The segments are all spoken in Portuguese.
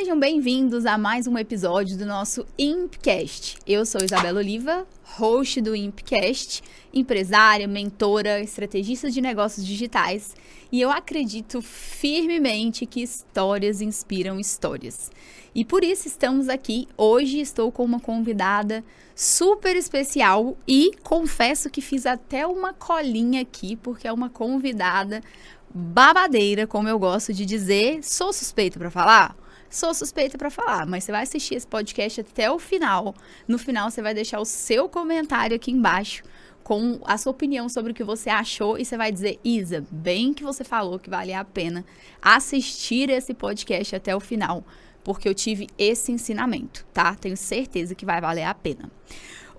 Sejam bem-vindos a mais um episódio do nosso Impcast. Eu sou Isabela Oliva, host do Impcast, empresária, mentora, estrategista de negócios digitais, e eu acredito firmemente que histórias inspiram histórias. E por isso estamos aqui. Hoje estou com uma convidada super especial e confesso que fiz até uma colinha aqui, porque é uma convidada babadeira, como eu gosto de dizer. Sou suspeita para falar? Sou suspeita para falar, mas você vai assistir esse podcast até o final. No final, você vai deixar o seu comentário aqui embaixo com a sua opinião sobre o que você achou e você vai dizer: Isa, bem que você falou que valia a pena assistir esse podcast até o final, porque eu tive esse ensinamento, tá? Tenho certeza que vai valer a pena.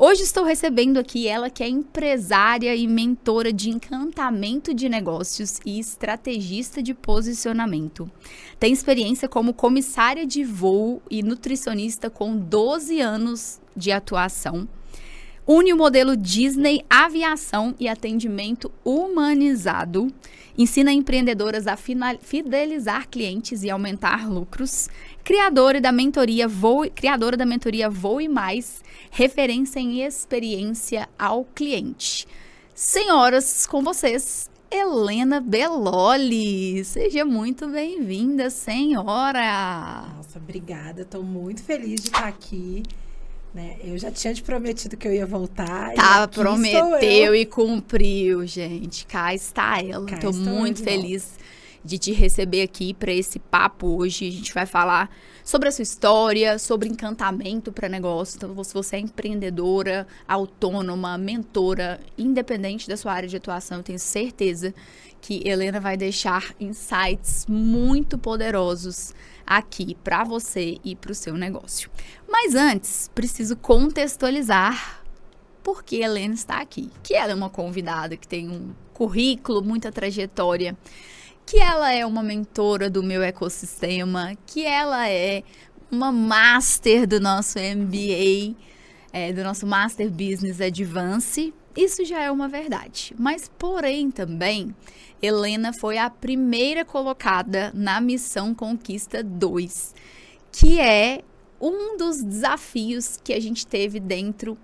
Hoje estou recebendo aqui ela que é empresária e mentora de encantamento de negócios e estrategista de posicionamento. Tem experiência como comissária de voo e nutricionista com 12 anos de atuação. Une o modelo Disney, aviação e atendimento humanizado. Ensina empreendedoras a fidelizar clientes e aumentar lucros. Criadora da mentoria Voe Mais, referência em experiência ao cliente. Senhoras, com vocês, Helena Belloli. Seja muito bem-vinda, senhora. Nossa, obrigada. Estou muito feliz de estar aqui. Eu já tinha te prometido que eu ia voltar. Prometeu e cumpriu, gente. Cá está ela. Estou muito feliz de te receber aqui para esse papo hoje. A gente vai falar sobre a sua história, sobre encantamento para negócio. Então, se você é empreendedora, autônoma, mentora, independente da sua área de atuação, eu tenho certeza que Helena vai deixar insights muito poderosos aqui para você e para o seu negócio. Mas antes, preciso contextualizar por que Helena está aqui. Que ela é uma convidada que tem um currículo, muita trajetória, que ela é uma mentora do meu ecossistema, que ela é uma master do nosso MBA, do nosso Master Business Advance. Isso já é uma verdade. Mas, porém, também, Helena foi a primeira colocada na Missão Conquista 2, que é um dos desafios que a gente teve dentro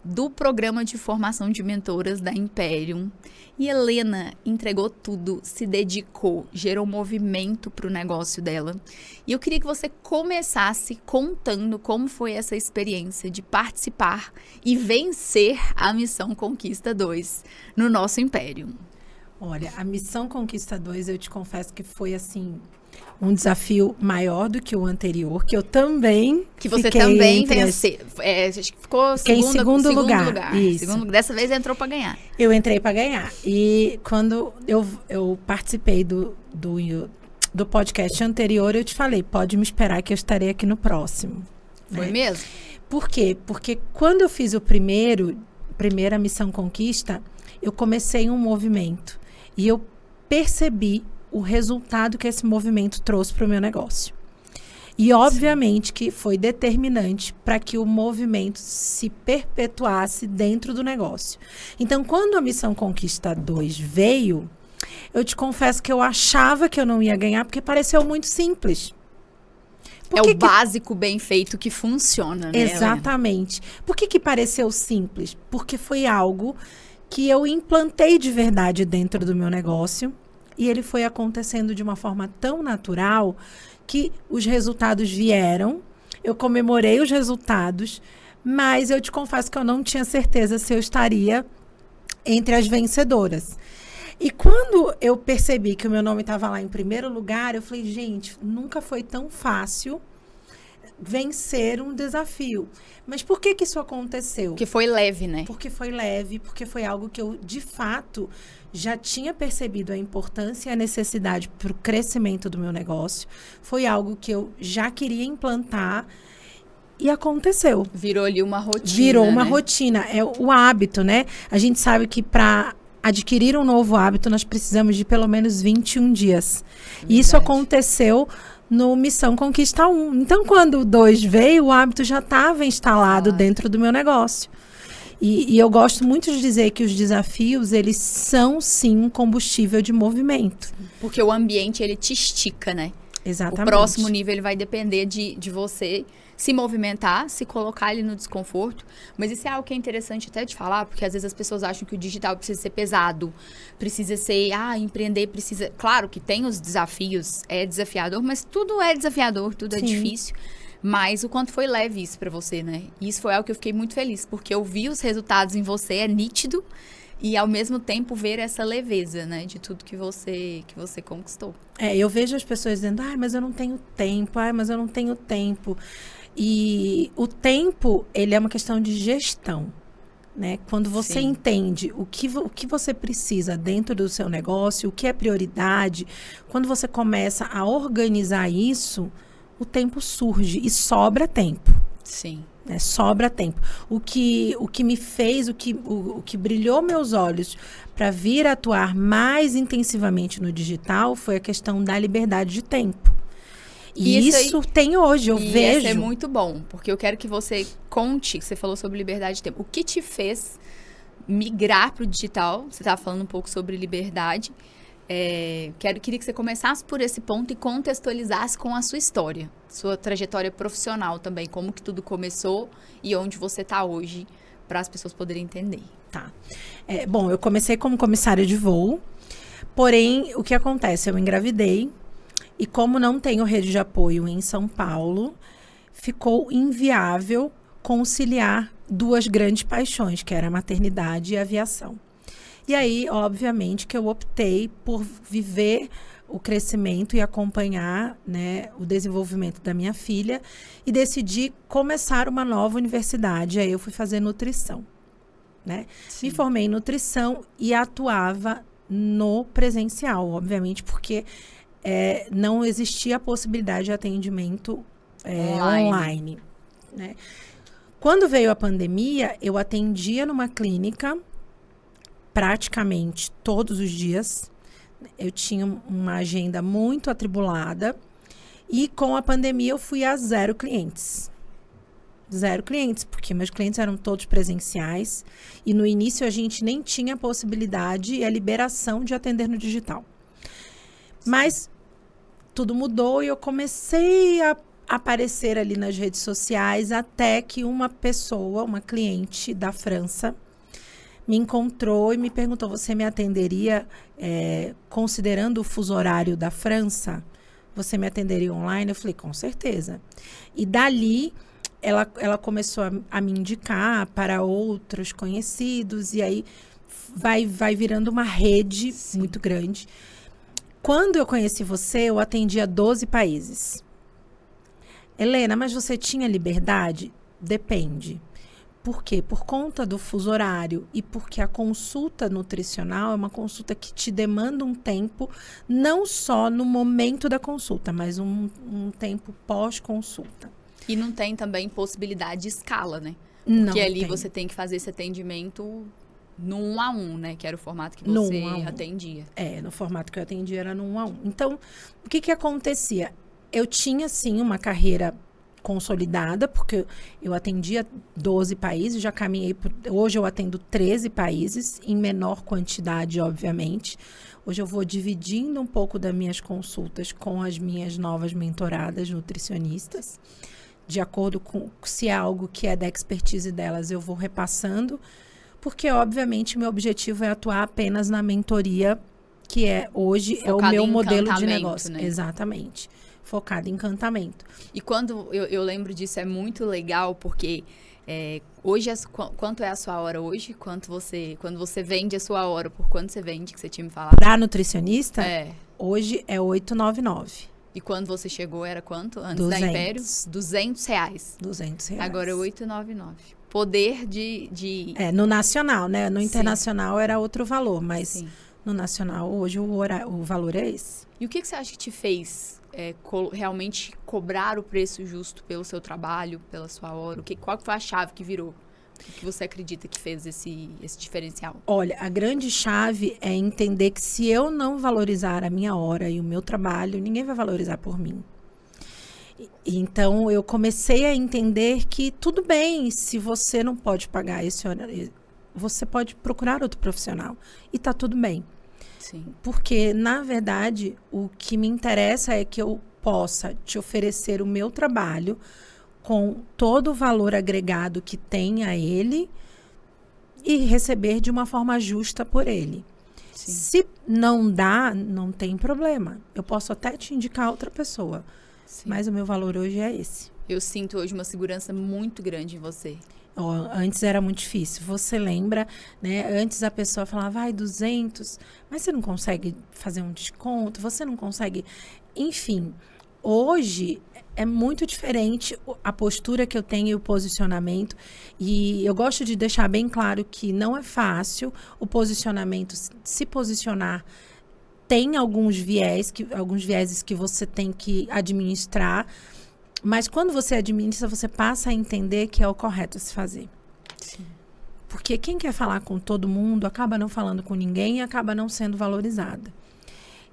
do programa de formação de mentoras da Imperium. E Helena entregou tudo, se dedicou, gerou movimento para o negócio dela. E eu queria que você começasse contando como foi essa experiência de participar e vencer a Missão Conquista 2 no nosso Imperium. Olha, a Missão Conquista 2, eu te confesso que foi assim um desafio maior do que o anterior, que eu também que você também venceu. Acho que ficou em segundo lugar. Isso. Dessa vez entrou para ganhar. Eu entrei para ganhar. E quando eu participei do podcast anterior, eu te falei, pode me esperar que eu estarei aqui no próximo. Foi mesmo? Por quê? Porque quando eu fiz primeira Missão Conquista, eu comecei um movimento. E eu percebi o resultado que esse movimento trouxe para o meu negócio. E, obviamente, que foi determinante para que o movimento se perpetuasse dentro do negócio. Então, quando a Missão Conquista 2 veio, eu te confesso que eu achava que eu não ia ganhar, porque pareceu muito simples. Básico bem feito que funciona, né? Exatamente. Por que pareceu simples? Porque foi algo que eu implantei de verdade dentro do meu negócio e ele foi acontecendo de uma forma tão natural que os resultados vieram, eu comemorei os resultados, mas eu te confesso que eu não tinha certeza se eu estaria entre as vencedoras. E quando eu percebi que o meu nome estava lá em primeiro lugar, eu falei, gente, nunca foi tão fácil vencer um desafio. Mas por que isso aconteceu? Porque foi leve, né? Porque foi leve, porque foi algo que eu, de fato, já tinha percebido a importância e a necessidade para o crescimento do meu negócio. Foi algo que eu já queria implantar e aconteceu. Virou ali uma rotina. Virou uma rotina. É o hábito, né? A gente sabe que para adquirir um novo hábito, nós precisamos de pelo menos 21 dias. E isso aconteceu no Missão Conquista 1. Então, quando o 2 veio, o hábito já estava instalado dentro do meu negócio. E eu gosto muito de dizer que os desafios, eles são, sim, um combustível de movimento. Porque o ambiente, ele te estica, né? Exatamente. O próximo nível ele vai depender de você se movimentar, se colocar ali no desconforto. Mas isso é algo que é interessante até de falar, porque às vezes as pessoas acham que o digital precisa ser pesado, precisa ser, empreender precisa... Claro que tem os desafios, é desafiador, mas tudo é desafiador, tudo é Sim. difícil. Mas o quanto foi leve isso pra você, né? E isso foi algo que eu fiquei muito feliz, porque eu vi os resultados em você, é nítido, e ao mesmo tempo ver essa leveza, né? De tudo que você conquistou. Eu vejo as pessoas dizendo, mas eu não tenho tempo, mas eu não tenho tempo. E o tempo, ele é uma questão de gestão, né? Quando você Sim. entende o que você precisa dentro do seu negócio, o que é prioridade, quando você começa a organizar isso, o tempo surge e sobra tempo. Sim. Né? Sobra tempo. O que me fez, o que brilhou meus olhos para vir atuar mais intensivamente no digital foi a questão da liberdade de tempo. E isso tem hoje, eu vejo. Isso é muito bom, porque eu quero que você conte, que você falou sobre liberdade de tempo. O que te fez migrar para o digital? Você estava falando um pouco sobre liberdade. Queria que você começasse por esse ponto e contextualizasse com a sua história, sua trajetória profissional também, como que tudo começou e onde você está hoje, para as pessoas poderem entender. Tá. Bom, eu comecei como comissária de voo, porém, o que acontece? Eu engravidei e como não tenho rede de apoio em São Paulo, ficou inviável conciliar duas grandes paixões, que era a maternidade e a aviação. E aí, obviamente, que eu optei por viver o crescimento e acompanhar, né, o desenvolvimento da minha filha e decidi começar uma nova universidade. Aí eu fui fazer nutrição, né? Me formei em nutrição e atuava no presencial, obviamente, porque não existia a possibilidade de atendimento online, né? Quando veio a pandemia, eu atendia numa clínica praticamente todos os dias. Eu tinha uma agenda muito atribulada e com a pandemia eu fui a 0 clientes. 0 clientes, porque meus clientes eram todos presenciais e no início a gente nem tinha a possibilidade e a liberação de atender no digital. Mas tudo mudou e eu comecei a aparecer ali nas redes sociais até que uma pessoa, uma cliente da França, me encontrou e me perguntou, você me atenderia, considerando o fuso horário da França, você me atenderia online? Eu falei, com certeza. E dali, ela começou a me indicar para outros conhecidos, e aí vai virando uma rede muito grande. Quando eu conheci você, eu atendia 12 países. Helena, mas você tinha liberdade? Depende. Por quê? Por conta do fuso horário e porque a consulta nutricional é uma consulta que te demanda um tempo, não só no momento da consulta, mas um tempo pós-consulta. E não tem também possibilidade de escala, né? Não Porque ali tem. você tem que fazer esse atendimento no 1 a 1, né? Que era o formato que você atendia. No formato que eu atendia era no 1 a 1. Então, o que acontecia? Eu tinha, sim, uma carreira consolidada, porque eu atendia 12 países, já caminhei hoje eu atendo 13 países, em menor quantidade, obviamente. Hoje eu vou dividindo um pouco das minhas consultas com as minhas novas mentoradas nutricionistas. De acordo com se é algo que é da expertise delas, eu vou repassando, porque, obviamente, meu objetivo é atuar apenas na mentoria, que hoje é o meu modelo de negócio. Né? Exatamente. Focado em encantamento. E quando eu lembro disso, é muito legal, porque hoje, quanto é a sua hora hoje? Quando você vende a sua hora, por quanto você vende, que você tinha me falado? Para nutricionista, hoje é 899. E quando você chegou, era quanto? Antes 200. da Império? R$200. R$200. Agora é 899. Poder de... no nacional, né? No internacional era outro valor, mas no nacional, hoje o valor é esse. E o que você acha que te fez realmente cobrar o preço justo pelo seu trabalho, pela sua hora? Qual foi a chave que virou? O que você acredita que fez esse diferencial? Olha, a grande chave é entender que se eu não valorizar a minha hora e o meu trabalho, ninguém vai valorizar por mim. Então, eu comecei a entender que tudo bem, se você não pode pagar esse horário, você pode procurar outro profissional. E tá tudo bem. Sim. Porque, na verdade, o que me interessa é que eu possa te oferecer o meu trabalho com todo o valor agregado que tem a ele e receber de uma forma justa por ele. Sim. Se não dá, não tem problema. Eu posso até te indicar outra pessoa. Sim. Mas o meu valor hoje é esse. Eu sinto hoje uma segurança muito grande em você. Antes era muito difícil. Você lembra, né? Antes a pessoa falava, vai, 200, mas você não consegue fazer um desconto, você não consegue... Enfim, hoje é muito diferente a postura que eu tenho e o posicionamento. E eu gosto de deixar bem claro que não é fácil o posicionamento, se posicionar. Tem alguns vieses que você tem que administrar, mas quando você administra, você passa a entender que é o correto a se fazer. Sim. Porque quem quer falar com todo mundo acaba não falando com ninguém e acaba não sendo valorizada.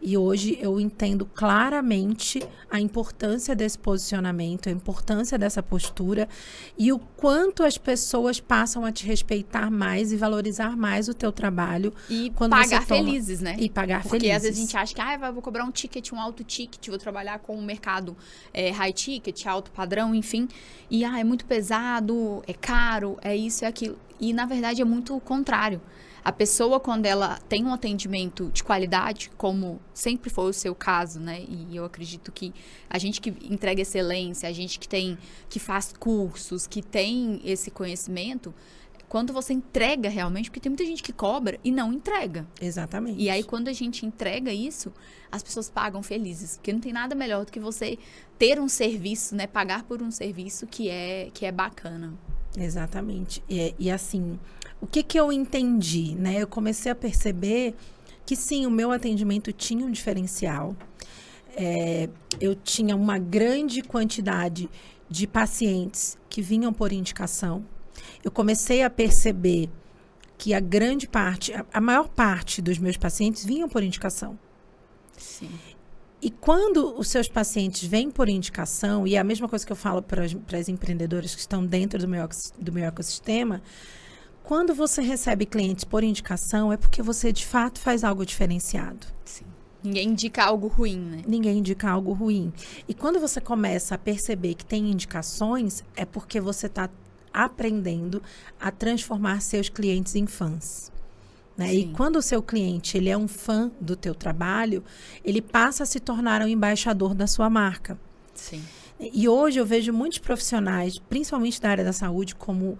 E hoje eu entendo claramente a importância desse posicionamento, a importância dessa postura e o quanto as pessoas passam a te respeitar mais e valorizar mais o teu trabalho. E quando pagar você toma... felizes, né? E pagar Porque felizes. às vezes a gente acha que vou cobrar um ticket, um alto ticket, vou trabalhar com um mercado high ticket, alto padrão, enfim. E é muito pesado, é caro, é isso, é aquilo. E na verdade é muito o contrário. A pessoa, quando ela tem um atendimento de qualidade, como sempre foi o seu caso, né? E eu acredito que a gente que entrega excelência, a gente que faz cursos, que tem esse conhecimento, quando você entrega realmente, porque tem muita gente que cobra e não entrega. Exatamente. E aí, quando a gente entrega isso, as pessoas pagam felizes. Porque não tem nada melhor do que você ter um serviço, né? Pagar por um serviço que é bacana. Exatamente. E assim, o que eu entendi, né? Eu comecei a perceber que sim, o meu atendimento tinha um diferencial. Eu tinha uma grande quantidade de pacientes que vinham por indicação. Eu comecei a perceber que a maior parte dos meus pacientes vinham por indicação. Sim. E quando os seus pacientes vêm por indicação, e é a mesma coisa que eu falo para as empreendedoras que estão dentro do meu ecossistema, quando você recebe clientes por indicação, é porque você de fato faz algo diferenciado. Sim. Ninguém indica algo ruim, né? Ninguém indica algo ruim. E quando você começa a perceber que tem indicações, é porque você está aprendendo a transformar seus clientes em fãs. Né? E quando o seu cliente ele é um fã do teu trabalho, ele passa a se tornar um embaixador da sua marca. Sim. E hoje eu vejo muitos profissionais, principalmente da área da saúde, como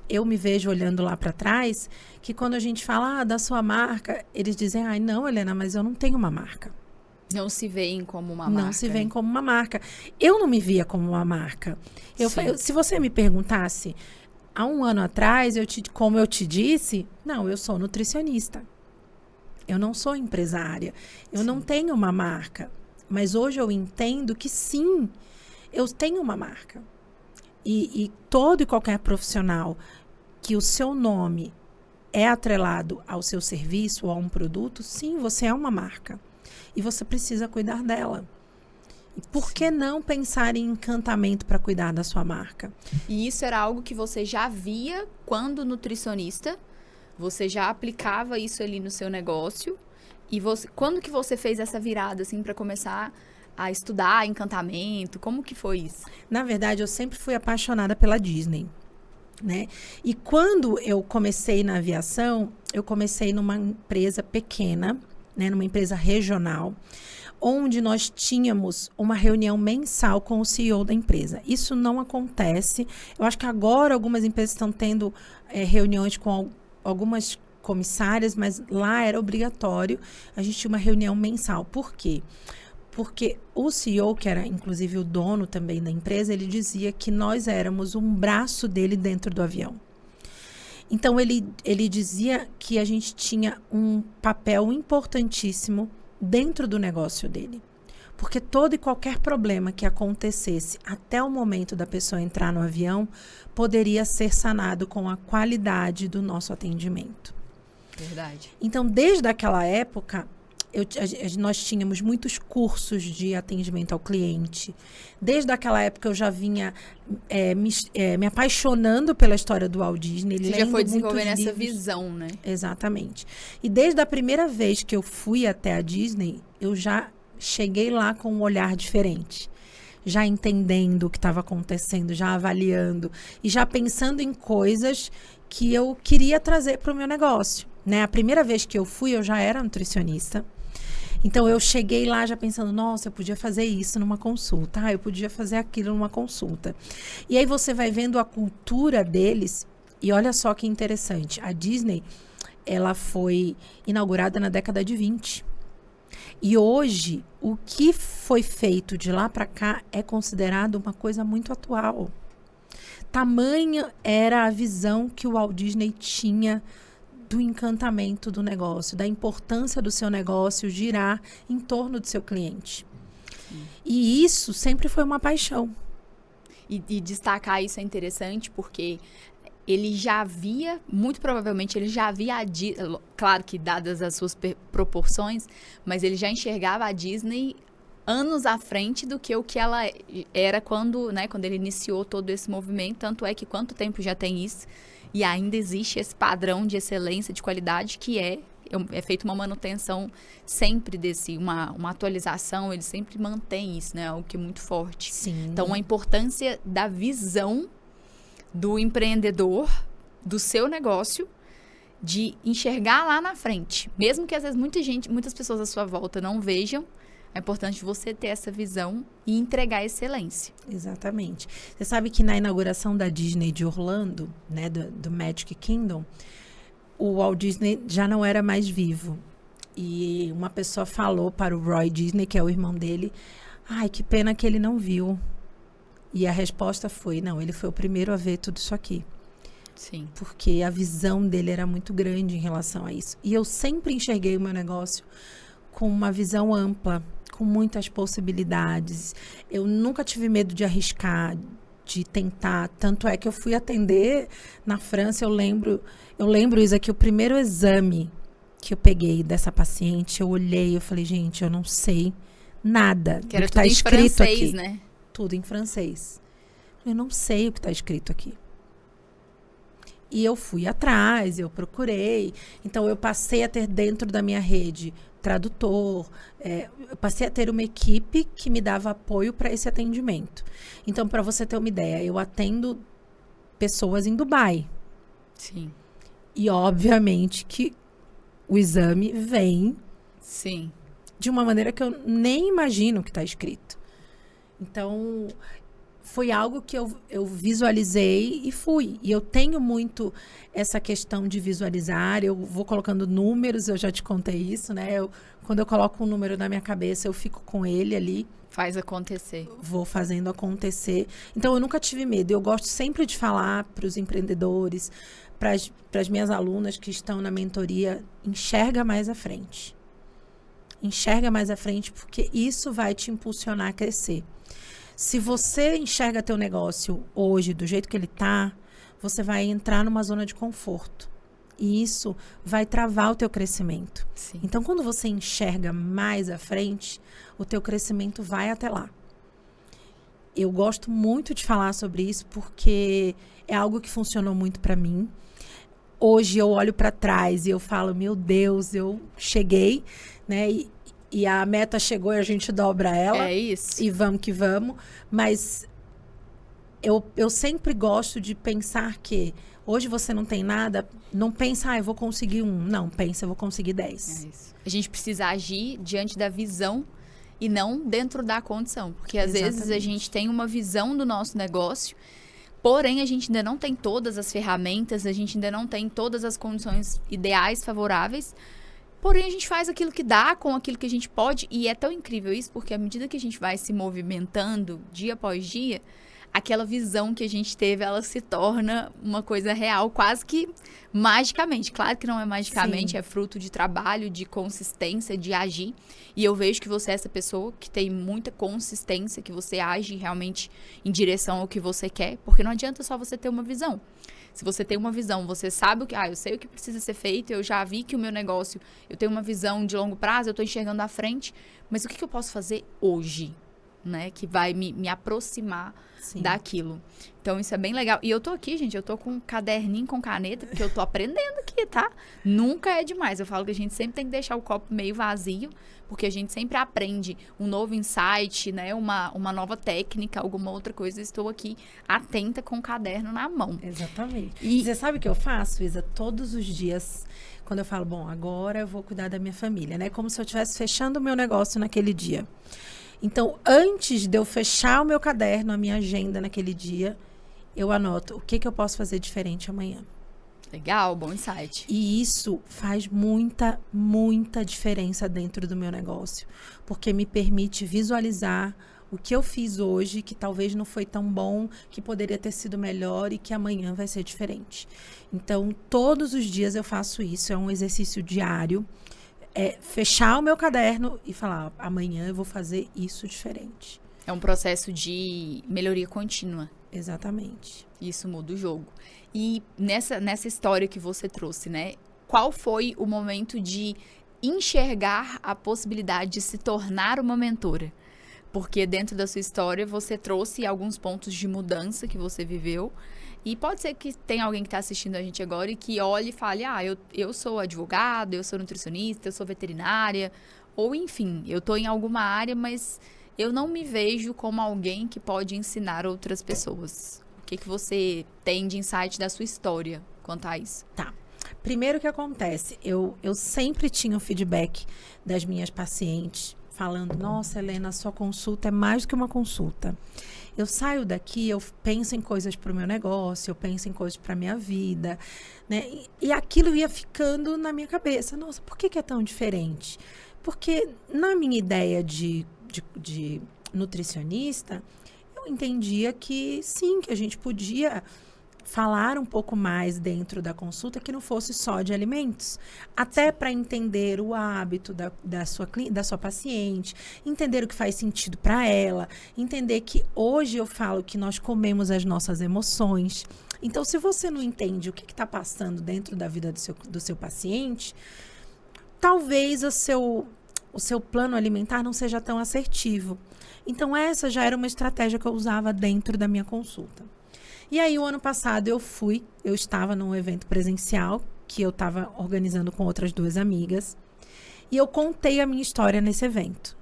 eu me vejo olhando lá para trás, que quando a gente fala da sua marca, eles dizem, não, Helena, mas eu não tenho uma marca. Não se veem como uma marca. Não se veem como uma marca. Eu não me via como uma marca. Se você me perguntasse... Há um ano atrás, como eu te disse, não, eu sou nutricionista. Eu não sou empresária. Eu não tenho uma marca. Mas hoje eu entendo que sim, eu tenho uma marca. E todo e qualquer profissional que o seu nome é atrelado ao seu serviço ou a um produto, sim, você é uma marca. E você precisa cuidar dela. E por que não pensar em encantamento para cuidar da sua marca? E isso era algo que você já via quando nutricionista, você já aplicava isso ali no seu negócio. E quando que você fez essa virada, assim, para começar a estudar encantamento? Como que foi isso? Na verdade, eu sempre fui apaixonada pela Disney, né? E quando eu comecei na aviação, eu comecei numa empresa pequena, né? Numa empresa regional, onde nós tínhamos uma reunião mensal com o CEO da empresa. Isso não acontece. Eu acho que agora algumas empresas estão tendo reuniões com algumas comissárias, mas lá era obrigatório. A gente tinha uma reunião mensal. Por quê? Porque o CEO, que era inclusive o dono também da empresa, ele dizia que nós éramos um braço dele dentro do avião. Então, ele dizia que a gente tinha um papel importantíssimo dentro do negócio dele. Porque todo e qualquer problema que acontecesse até o momento da pessoa entrar no avião poderia ser sanado com a qualidade do nosso atendimento. Verdade. Então, desde aquela época, nós tínhamos muitos cursos de atendimento ao cliente. Desde aquela época, eu já vinha me apaixonando pela história do Walt Disney. Você já foi desenvolvendo essa visão, né? Exatamente. E desde a primeira vez que eu fui até a Disney, eu já cheguei lá com um olhar diferente. Já entendendo o que estava acontecendo, já avaliando e já pensando em coisas que eu queria trazer para o meu negócio, né? A primeira vez que eu fui, eu já era nutricionista. Então, eu cheguei lá já pensando, nossa, eu podia fazer isso numa consulta. Eu podia fazer aquilo numa consulta. E aí, você vai vendo a cultura deles. E olha só que interessante. A Disney, ela foi inaugurada na década de 20. E hoje, o que foi feito de lá para cá é considerado uma coisa muito atual. Tamanha era a visão que o Walt Disney tinha do encantamento do negócio, da importância do seu negócio girar em torno do seu cliente. Sim. E isso sempre foi uma paixão. E destacar isso é interessante porque ele já havia, muito provavelmente, ele já havia, claro que dadas as suas proporções, mas ele já enxergava a Disney anos à frente do que o que ela era quando ele iniciou todo esse movimento. Tanto é que quanto tempo já tem isso? E ainda existe esse padrão de excelência, de qualidade, que é feita uma manutenção sempre uma atualização, ele sempre mantém isso, né? Algo que é muito forte. Sim. Então, a importância da visão do empreendedor, do seu negócio, de enxergar lá na frente. Mesmo que, às vezes, muitas pessoas à sua volta não vejam, é importante você ter essa visão e entregar excelência. Exatamente. Você sabe que na inauguração da Disney de Orlando, né, do Magic Kingdom, o Walt Disney já não era mais vivo. E uma pessoa falou para o Roy Disney, que é o irmão dele, ai, que pena que ele não viu. E a resposta foi, não, ele foi o primeiro a ver tudo isso aqui. Sim. Porque a visão dele era muito grande em relação a isso. E eu sempre enxerguei o meu negócio com uma visão ampla, com muitas possibilidades. Eu nunca tive medo de arriscar, de tentar. Tanto é que eu fui atender na França, eu lembro isso aqui, o primeiro exame que eu peguei dessa paciente, eu olhei, eu falei, gente, eu não sei nada do que está escrito francês, aqui. Né? Tudo em francês. Eu não sei o que está escrito aqui. E eu fui atrás, eu procurei. Então, eu passei a ter dentro da minha rede tradutor. Eu passei a ter uma equipe que me dava apoio para esse atendimento. Então, para você ter uma ideia, eu atendo pessoas em Dubai. Sim. E, obviamente, que o exame vem Sim. de uma maneira que eu nem imagino o que está escrito. Então, foi algo que eu visualizei e fui. E eu tenho muito essa questão de visualizar. Eu vou colocando números, eu já te contei isso, né? Quando eu coloco um número na minha cabeça, eu fico com ele ali. Faz acontecer. Vou fazendo acontecer. Então, eu nunca tive medo. Eu gosto sempre de falar para os empreendedores, para as minhas alunas que estão na mentoria, enxerga mais à frente. Enxerga mais à frente, porque isso vai te impulsionar a crescer. Se você enxerga teu negócio hoje do jeito que ele está, você vai entrar numa zona de conforto. E isso vai travar o teu crescimento. Sim. Então, quando você enxerga mais à frente, o teu crescimento vai até lá. Eu gosto muito de falar sobre isso porque é algo que funcionou muito para mim. Hoje eu olho para trás e eu falo, meu Deus, eu cheguei, né? E a meta chegou e a gente dobra ela. É isso. E vamos que vamos. Mas eu sempre gosto de pensar que hoje você não tem nada, não pensa, eu vou conseguir 1. Não, pensa, eu vou conseguir 10. É isso. A gente precisa agir diante da visão e não dentro da condição. Porque às vezes a gente tem uma visão do nosso negócio, porém a gente ainda não tem todas as ferramentas, a gente ainda não tem todas as condições ideais, favoráveis. Porém, a gente faz aquilo que dá com aquilo que a gente pode. E é tão incrível isso, porque à medida que a gente vai se movimentando dia após dia, aquela visão que a gente teve, ela se torna uma coisa real, quase que magicamente. Claro que não é magicamente, Sim. É fruto de trabalho, de consistência, de agir. E eu vejo que você é essa pessoa que tem muita consistência, que você age realmente em direção ao que você quer. Porque não adianta só você ter uma visão. Se você tem uma visão, você sabe o que... eu sei o que precisa ser feito, eu já vi que o meu negócio... Eu tenho uma visão de longo prazo, eu estou enxergando à frente, mas o que eu posso fazer hoje? né? Que vai me aproximar Sim. daquilo. Então, isso é bem legal. E eu tô aqui, gente, eu tô com um caderninho com caneta, porque eu tô aprendendo aqui, tá? Nunca é demais. Eu falo que a gente sempre tem que deixar o copo meio vazio, porque a gente sempre aprende um novo insight, né? Uma nova técnica, alguma outra coisa. Estou aqui atenta com o caderno na mão. Exatamente. E Você sabe o que eu faço, Isa? Todos os dias, quando eu falo, bom, agora eu vou cuidar da minha família, né? Como se eu estivesse fechando o meu negócio naquele dia. Então, antes de eu fechar o meu caderno, a minha agenda naquele dia, eu anoto o que eu posso fazer diferente amanhã. legal, bom insight. E isso faz muita, muita diferença dentro do meu negócio. Porque me permite visualizar o que eu fiz hoje, que talvez não foi tão bom, que poderia ter sido melhor e que amanhã vai ser diferente. Então, todos os dias eu faço isso. É um exercício diário. É fechar o meu caderno e falar, amanhã eu vou fazer isso diferente. É um processo de melhoria contínua. Exatamente. Isso muda o jogo. E nessa história que você trouxe, né? Qual foi o momento de enxergar a possibilidade de se tornar uma mentora? Porque dentro da sua história você trouxe alguns pontos de mudança que você viveu. E pode ser que tenha alguém que está assistindo a gente agora e que olhe e fale, eu sou advogado, eu sou nutricionista, eu sou veterinária. Ou enfim, eu estou em alguma área, mas eu não me vejo como alguém que pode ensinar outras pessoas. O que você tem de insight da sua história quanto a isso? Tá. Primeiro, o que acontece? Eu sempre tinha o feedback das minhas pacientes falando, nossa, Helena, a sua consulta é mais do que uma consulta. Eu saio daqui, eu penso em coisas para o meu negócio, eu penso em coisas para a minha vida, né? E aquilo ia ficando na minha cabeça. Nossa, por que é tão diferente? Porque na minha ideia de nutricionista, eu entendia que sim, que a gente podia falar um pouco mais dentro da consulta que não fosse só de alimentos. Até para entender o hábito da sua paciente, entender o que faz sentido para ela, entender que hoje eu falo que nós comemos as nossas emoções. Então, se você não entende o que está passando dentro da vida do seu paciente, talvez o seu plano alimentar não seja tão assertivo. Então, essa já era uma estratégia que eu usava dentro da minha consulta. E aí, o ano passado, eu estava num evento presencial, que eu estava organizando com outras 2 amigas, e eu contei a minha história nesse evento.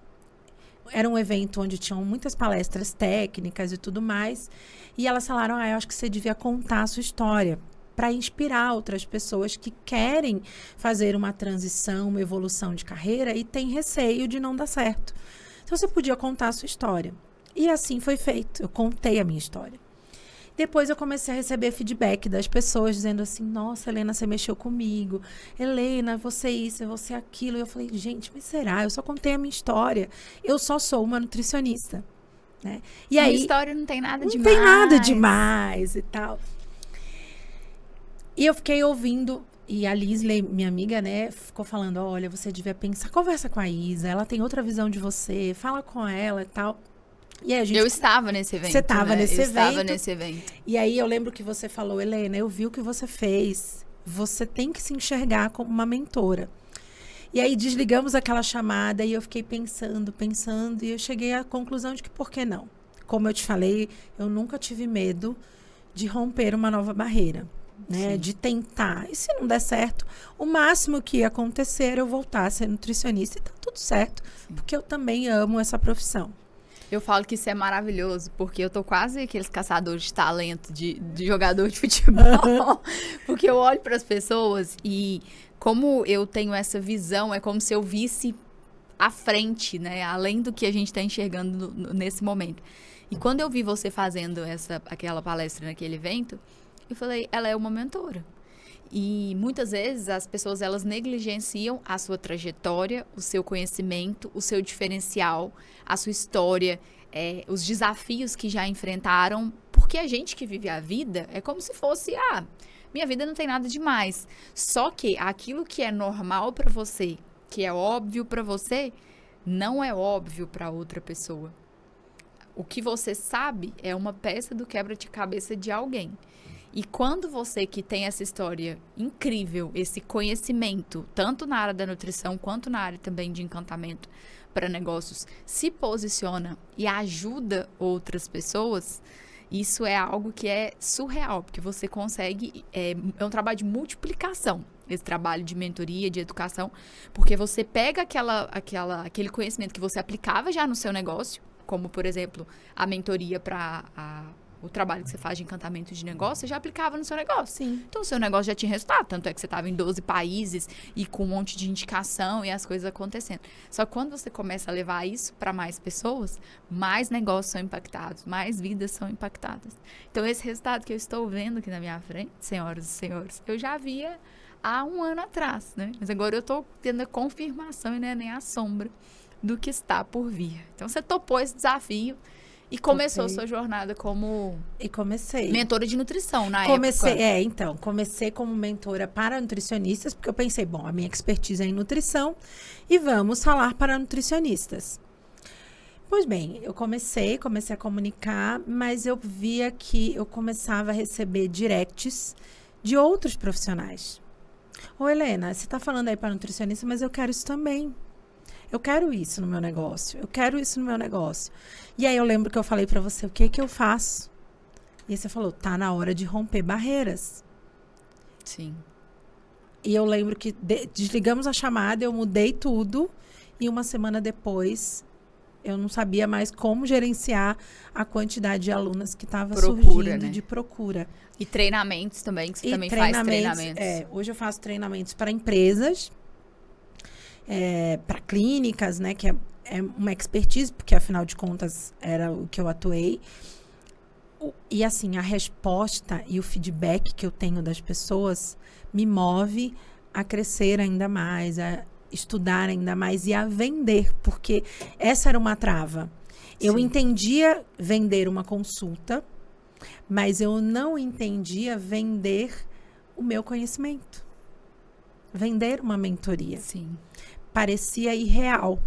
Era um evento onde tinham muitas palestras técnicas e tudo mais, e elas falaram, eu acho que você devia contar a sua história, para inspirar outras pessoas que querem fazer uma transição, uma evolução de carreira e têm receio de não dar certo. Então, você podia contar a sua história. E assim foi feito, eu contei a minha história. Depois eu comecei a receber feedback das pessoas dizendo assim, nossa, Helena, você mexeu comigo. Helena, você isso, você aquilo. E eu falei, gente, mas será? Eu só contei a minha história. Eu só sou uma nutricionista. Né? E a aí, história não tem nada demais. Não tem nada demais e tal. E eu fiquei ouvindo, e a Lisley, minha amiga, né, ficou falando, olha, você devia pensar, conversa com a Isa, ela tem outra visão de você, fala com ela e tal. E aí eu estava nesse evento. Você estava nesse evento. Eu estava nesse evento. E aí eu lembro que você falou, Helena, eu vi o que você fez. Você tem que se enxergar como uma mentora. E aí desligamos aquela chamada e eu fiquei pensando, e eu cheguei à conclusão de que por que não? Como eu te falei, eu nunca tive medo de romper uma nova barreira, né? De tentar. E se não der certo, o máximo que ia acontecer era eu voltar a ser nutricionista e tá tudo certo, porque eu também amo essa profissão. Eu falo que isso é maravilhoso, porque eu tô quase aqueles caçadores de talento de jogador de futebol. Porque eu olho para as pessoas e como eu tenho essa visão, é como se eu visse à frente, né? Além do que a gente está enxergando nesse momento. E quando eu vi você fazendo aquela palestra naquele evento, eu falei, ela é uma mentora. E muitas vezes as pessoas, elas negligenciam a sua trajetória, o seu conhecimento, o seu diferencial, a sua história, os desafios que já enfrentaram, porque a gente que vive a vida é como se fosse, minha vida não tem nada demais. Só que aquilo que é normal para você, que é óbvio para você, não é óbvio para outra pessoa. O que você sabe é uma peça do quebra-cabeça de alguém. E quando você que tem essa história incrível, esse conhecimento, tanto na área da nutrição quanto na área também de encantamento para negócios, se posiciona e ajuda outras pessoas, isso é algo que é surreal, porque você consegue, é um trabalho de multiplicação, esse trabalho de mentoria, de educação, porque você pega aquele conhecimento que você aplicava já no seu negócio, como, por exemplo, a mentoria para o trabalho que você faz de encantamento de negócio, você já aplicava no seu negócio. Sim. Então, o seu negócio já tinha resultado. Tanto é que você estava em 12 países e com um monte de indicação e as coisas acontecendo. Só que quando você começa a levar isso para mais pessoas, mais negócios são impactados, mais vidas são impactadas. Então, esse resultado que eu estou vendo aqui na minha frente, senhoras e senhores, eu já via há um ano atrás, né? Mas agora eu estou tendo a confirmação e não é nem a sombra do que está por vir. Então, você topou esse desafio e começou sua jornada como mentora de nutrição na época. Comecei como mentora para nutricionistas, porque eu pensei, bom, a minha expertise é em nutrição e vamos falar para nutricionistas. Pois bem, eu comecei a comunicar, mas eu via que eu começava a receber directs de outros profissionais. Ô, Helena, você está falando aí para nutricionista, mas eu quero isso também. Eu quero isso no meu negócio. E aí eu lembro que eu falei pra você, o que eu faço? E aí você falou, tá na hora de romper barreiras. Sim. E eu lembro que desligamos a chamada, eu mudei tudo. E uma semana depois, eu não sabia mais como gerenciar a quantidade de alunas que estava surgindo, né? De procura. E treinamentos também, que você também faz treinamentos. Hoje eu faço treinamentos para empresas, para clínicas, né, que é uma expertise, porque afinal de contas era o que eu atuei. E assim, a resposta e o feedback que eu tenho das pessoas me move a crescer ainda mais, a estudar ainda mais e a vender, porque essa era uma trava. Eu entendia vender uma consulta, mas eu não entendia vender o meu conhecimento. Vender uma mentoria. Sim. Parecia irreal.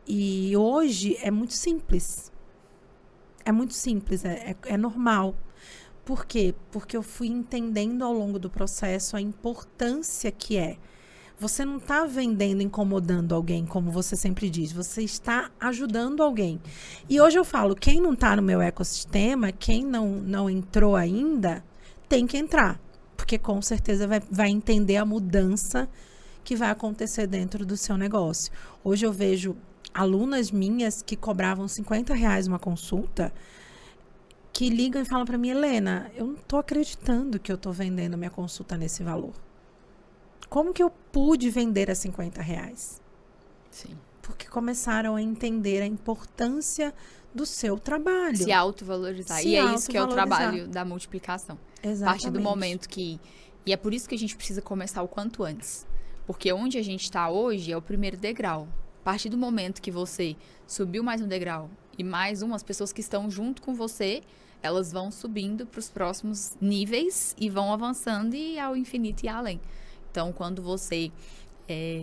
E hoje é muito simples. É normal. Por quê? Porque eu fui entendendo ao longo do processo a importância que é. Você não está vendendo, incomodando alguém, como você sempre diz. Você está ajudando alguém. E hoje eu falo, quem não está no meu ecossistema, quem não entrou ainda, tem que entrar. Porque com certeza vai entender a mudança que vai acontecer dentro do seu negócio. Hoje eu vejo alunas minhas que cobravam R$50 uma consulta, que ligam e falam para mim, Helena, eu não estou acreditando que eu estou vendendo minha consulta nesse valor. Como que eu pude vender a R$50? Sim. Porque começaram a entender a importância do seu trabalho. Se autovalorizar. E é isso que é o trabalho da multiplicação. Exatamente. A partir do momento que... E é por isso que a gente precisa começar o quanto antes. Porque onde a gente está hoje é o primeiro degrau. A partir do momento que você subiu mais um degrau e mais as pessoas que estão junto com você, elas vão subindo para os próximos níveis e vão avançando e ao infinito e além. Então, quando você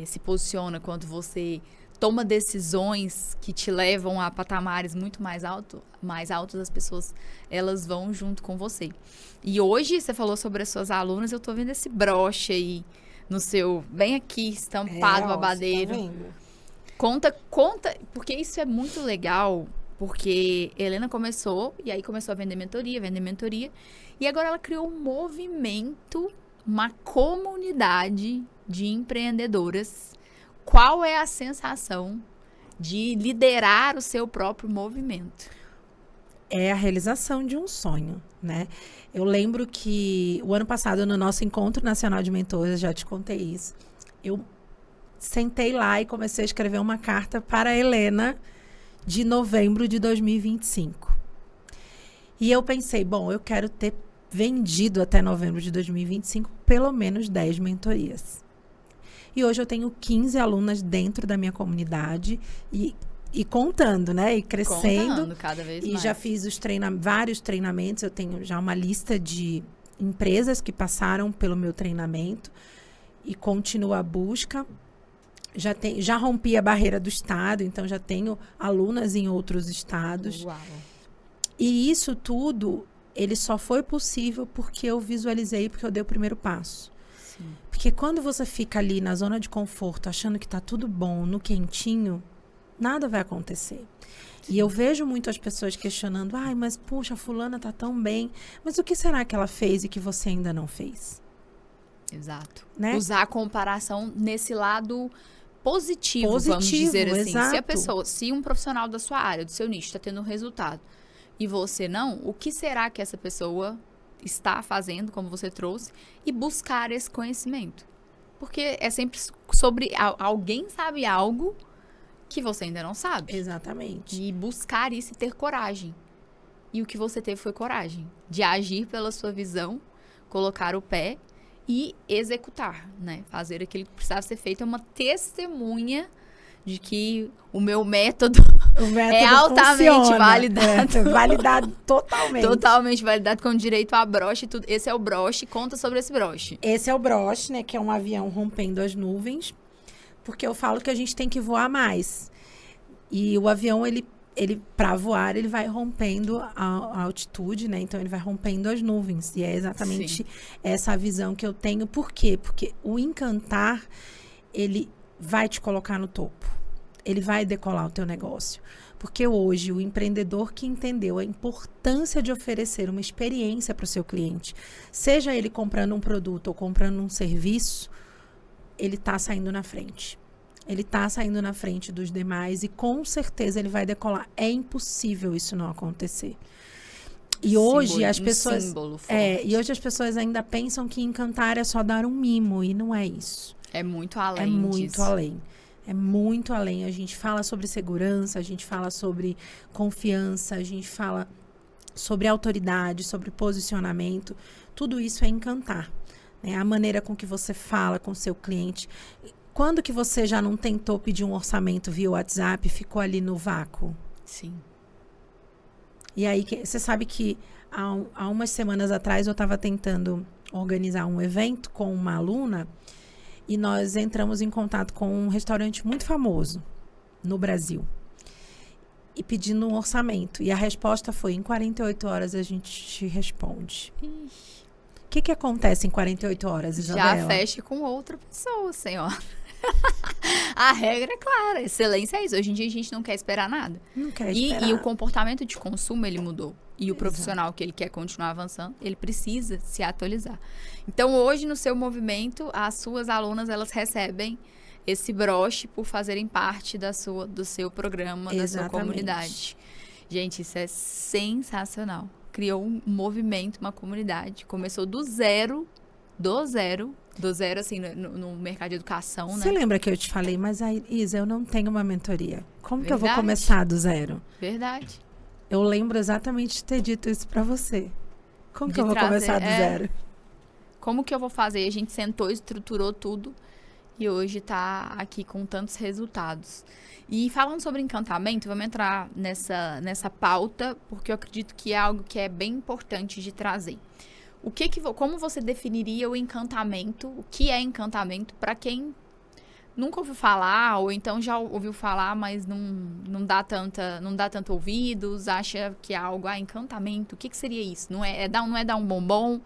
se posiciona, quando você toma decisões que te levam a patamares muito mais altos, as pessoas, elas vão junto com você. E hoje, você falou sobre as suas alunas, eu tô vendo esse broche aí no seu, bem aqui, estampado, babadeiro. Tá vendo? Conta, porque isso é muito legal, porque Helena começou a vender mentoria, e agora ela criou um movimento, uma comunidade de empreendedoras. Qual é a sensação de liderar o seu próprio movimento? É a realização de um sonho, né? Eu lembro que o ano passado, no nosso Encontro Nacional de Mentores, já te contei isso, eu sentei lá e comecei a escrever uma carta para a Helena de novembro de 2025. E eu pensei, bom, eu quero ter vendido até novembro de 2025 pelo menos 10 mentorias. E hoje eu tenho 15 alunas dentro da minha comunidade e contando, né? E crescendo. Contando cada vez mais. E já fiz vários treinamentos. Eu tenho já uma lista de empresas que passaram pelo meu treinamento e continuo a busca. Já rompi a barreira do estado, então já tenho alunas em outros estados. Uau. E isso tudo ele só foi possível porque eu visualizei, porque eu dei o primeiro passo. Sim. Porque quando você fica ali na zona de conforto, achando que tá tudo bom, no quentinho, nada vai acontecer. Sim. E eu vejo muito as pessoas questionando, ai, mas puxa, a fulana tá tão bem, mas o que será que ela fez e que você ainda não fez? Exato. Né? Usar a comparação nesse lado positivo, vamos dizer assim. Exato. Se um profissional da sua área, do seu nicho, está tendo um resultado e você não, o que será que essa pessoa está fazendo, como você trouxe, e buscar esse conhecimento? Porque é sempre sobre alguém sabe algo que você ainda não sabe. Exatamente. E buscar isso e ter coragem. E o que você teve foi coragem de agir pela sua visão, colocar o pé e executar, né? Fazer aquilo que precisava ser feito. É uma testemunha de que o meu método é altamente funciona. validado. Validado totalmente. Totalmente validado, com direito a broche e tudo. Esse é o broche. Conta sobre esse broche. Esse é o broche, né? Que é um avião rompendo as nuvens. Porque eu falo que a gente tem que voar mais. E o avião, ele para voar, ele vai rompendo a altitude, né? Então, ele vai rompendo as nuvens. E é exatamente essa a visão que eu tenho. Por quê? Porque o encantar, ele vai te colocar no topo. Ele vai decolar o teu negócio. Porque hoje, o empreendedor que entendeu a importância de oferecer uma experiência para o seu cliente, seja ele comprando um produto ou comprando um serviço, ele está saindo na frente. Ele está saindo na frente dos demais e com certeza ele vai decolar. É impossível isso não acontecer. E hoje as pessoas e hoje as pessoas ainda pensam que encantar é só dar um mimo e não é isso. É muito além. É muito além. É muito além. A gente fala sobre segurança, a gente fala sobre confiança, a gente fala sobre autoridade, sobre posicionamento. Tudo isso é encantar, né? A maneira com que você fala com o seu cliente. Quando que você já não tentou pedir um orçamento via WhatsApp e ficou ali no vácuo? Sim. E aí, você sabe que há umas semanas atrás eu estava tentando organizar um evento com uma aluna e nós entramos em contato com um restaurante muito famoso no Brasil e pedindo um orçamento. E a resposta foi, em 48 horas a gente te responde. O que acontece em 48 horas, Isabela? Já fecha com outra pessoa, senhora. A regra é clara, excelência é isso. Hoje em dia a gente não quer esperar nada. Não quer esperar. E o comportamento de consumo, ele mudou. E o profissional que ele quer continuar avançando, ele precisa se atualizar. Então, hoje, no seu movimento, as suas alunas, elas recebem esse broche por fazerem parte do seu programa, da sua comunidade. Gente, isso é sensacional. Criou um movimento, uma comunidade. Começou do zero, assim, no mercado de educação, né? Você lembra que eu te falei, mas aí, Isa, eu não tenho uma mentoria. Como que eu vou Verdade. começar do zero? Verdade. Eu lembro exatamente de ter dito isso pra você. Como De que eu vou trazer, começar do zero? Como que eu vou fazer? A gente sentou, estruturou tudo e hoje tá aqui com tantos resultados. E falando sobre encantamento, vamos entrar nessa pauta, porque eu acredito que é algo que é bem importante de trazer. Como você definiria o encantamento? O que é encantamento para quem nunca ouviu falar, ou então já ouviu falar, mas não dá tanto ouvidos, acha que é algo, encantamento, o que seria isso? Não é dar um bombom?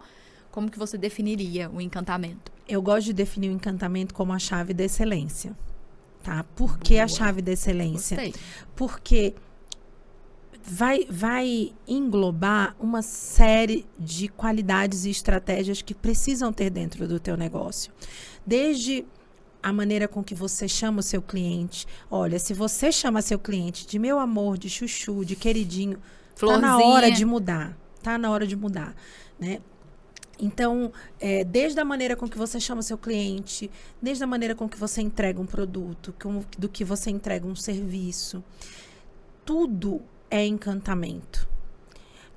Como que você definiria o encantamento? Eu gosto de definir o encantamento como a chave da excelência, tá? Por que a chave da excelência? Gostei. Porque vai englobar uma série de qualidades e estratégias que precisam ter dentro do teu negócio. Desde a maneira com que você chama o seu cliente. Olha, se você chama seu cliente de meu amor, de chuchu, de queridinho, Florzinha. Tá na hora de mudar. Tá na hora de mudar, né? Então, desde a maneira com que você chama seu cliente, desde a maneira com que você entrega um produto, do que você entrega um serviço, tudo é encantamento.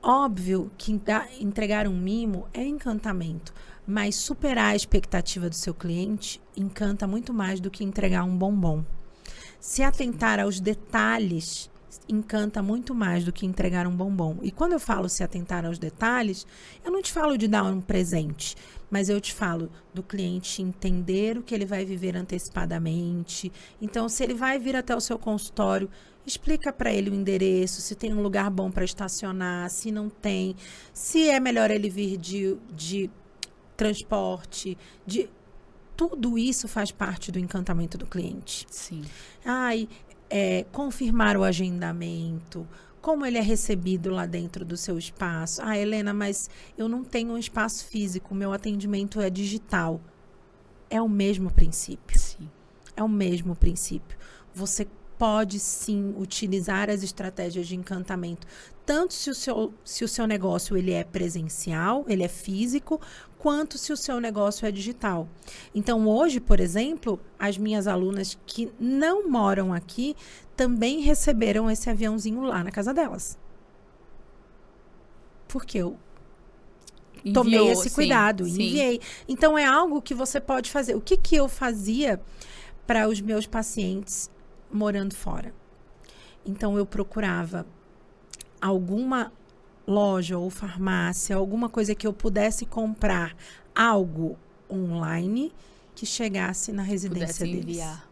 Óbvio que entregar um mimo é encantamento, mas superar a expectativa do seu cliente encanta muito mais do que entregar um bombom. Se atentar aos detalhes encanta muito mais do que entregar um bombom. E quando eu falo se atentar aos detalhes, eu não te falo de dar um presente, mas eu te falo do cliente entender o que ele vai viver antecipadamente. Então, se ele vai vir até o seu consultório, explica para ele o endereço, se tem um lugar bom para estacionar, se não tem, se é melhor ele vir de transporte, tudo isso faz parte do encantamento do cliente. Sim. Confirmar o agendamento, como ele é recebido lá dentro do seu espaço. Helena, mas eu não tenho um espaço físico, meu atendimento é digital. É o mesmo princípio. Sim. É o mesmo princípio. Você pode sim utilizar as estratégias de encantamento, tanto se o seu negócio ele é presencial, ele é físico, quanto se o seu negócio é digital. Então, hoje, por exemplo, as minhas alunas que não moram aqui também receberam esse aviãozinho lá na casa delas. Porque eu tomei esse cuidado, enviei. Então, é algo que você pode fazer. O que eu fazia para os meus pacientes morando fora? Então, eu procurava alguma loja ou farmácia, alguma coisa que eu pudesse comprar algo online que chegasse na residência deles. Enviar.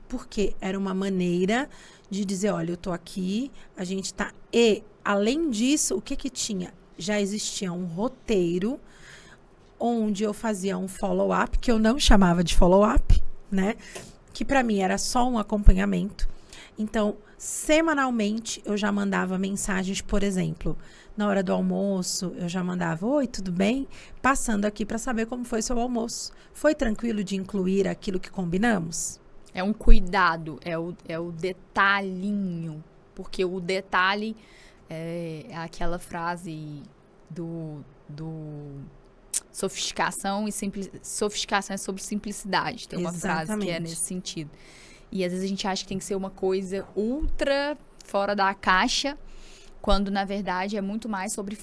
Porque era uma maneira de dizer, olha, eu tô aqui, a gente tá... E, além disso, o que tinha? Já existia um roteiro onde eu fazia um follow-up, que eu não chamava de follow-up, né? Que para mim era só um acompanhamento. Então, semanalmente, eu já mandava mensagens, por exemplo, na hora do almoço, eu já mandava, oi, tudo bem? Passando aqui para saber como foi seu almoço. Foi tranquilo de incluir aquilo que combinamos? É um cuidado, é o detalhinho. Porque o detalhe é aquela frase do sofisticação e sofisticação é sobre simplicidade. Tem uma frase que é nesse sentido. E às vezes a gente acha que tem que ser uma coisa ultra fora da caixa, quando na verdade é muito mais sobre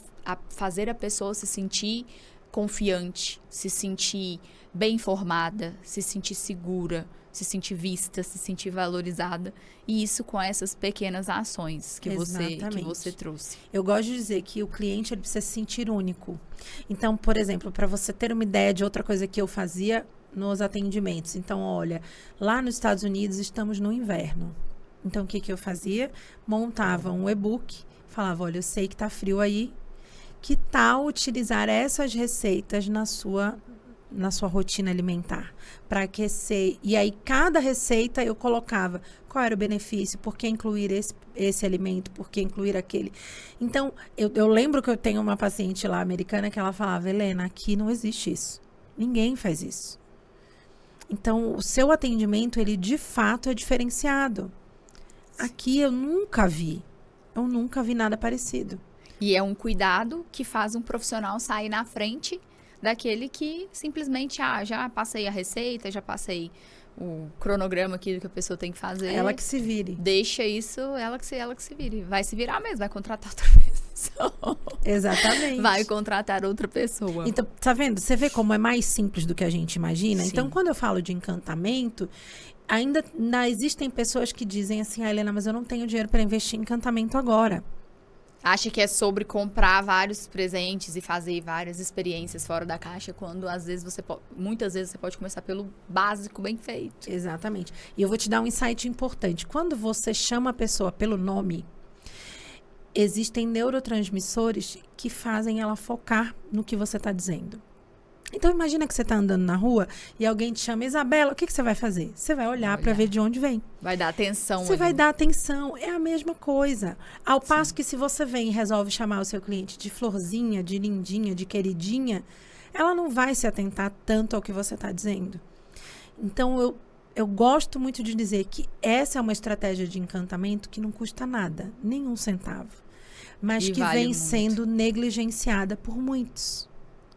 fazer a pessoa se sentir confiante, se sentir bem informada, se sentir segura, se sentir vista, se sentir valorizada. E isso com essas pequenas ações que você trouxe. Eu gosto de dizer que o cliente ele precisa se sentir único. Então, por exemplo, para você ter uma ideia de outra coisa que eu fazia nos atendimentos. Então, olha, lá nos Estados Unidos estamos no inverno. Então, o que eu fazia? Montava um e-book, falava, olha, eu sei que tá frio aí, que tal utilizar essas receitas na sua rotina alimentar, para aquecer. E aí, cada receita eu colocava qual era o benefício, por que incluir esse alimento, por que incluir aquele. Então, eu lembro que eu tenho uma paciente lá americana que ela falava, Helena, aqui não existe isso. Ninguém faz isso. Então, o seu atendimento, ele de fato é diferenciado. Aqui eu nunca vi nada parecido. E é um cuidado que faz um profissional sair na frente daquele que simplesmente, já passei a receita, já passei o cronograma aqui do que a pessoa tem que fazer. Ela que se vire. Deixa isso, ela que se vire. Vai se virar mesmo, vai contratar outra pessoa. Exatamente. Vai contratar outra pessoa. Então, tá vendo? Você vê como é mais simples do que a gente imagina? Sim. Então, quando eu falo de encantamento, ainda existem pessoas que dizem assim, Helena, mas eu não tenho dinheiro para investir em encantamento agora. Acha que é sobre comprar vários presentes e fazer várias experiências fora da caixa, quando às vezes muitas vezes você pode começar pelo básico bem feito. Exatamente. E eu vou te dar um insight importante. Quando você chama a pessoa pelo nome, existem neurotransmissores que fazem ela focar no que você está dizendo. Então, imagina que você está andando na rua e alguém te chama, Isabela, o que você vai fazer? Você vai olhar para ver de onde vem. Vai dar atenção. Você vai dar atenção. É a mesma coisa. Ao passo que se você vem e resolve chamar o seu cliente de florzinha, de lindinha, de queridinha, ela não vai se atentar tanto ao que você está dizendo. Então, eu gosto muito de dizer que essa é uma estratégia de encantamento que não custa nada, nenhum centavo. Mas que vem sendo negligenciada por muitos.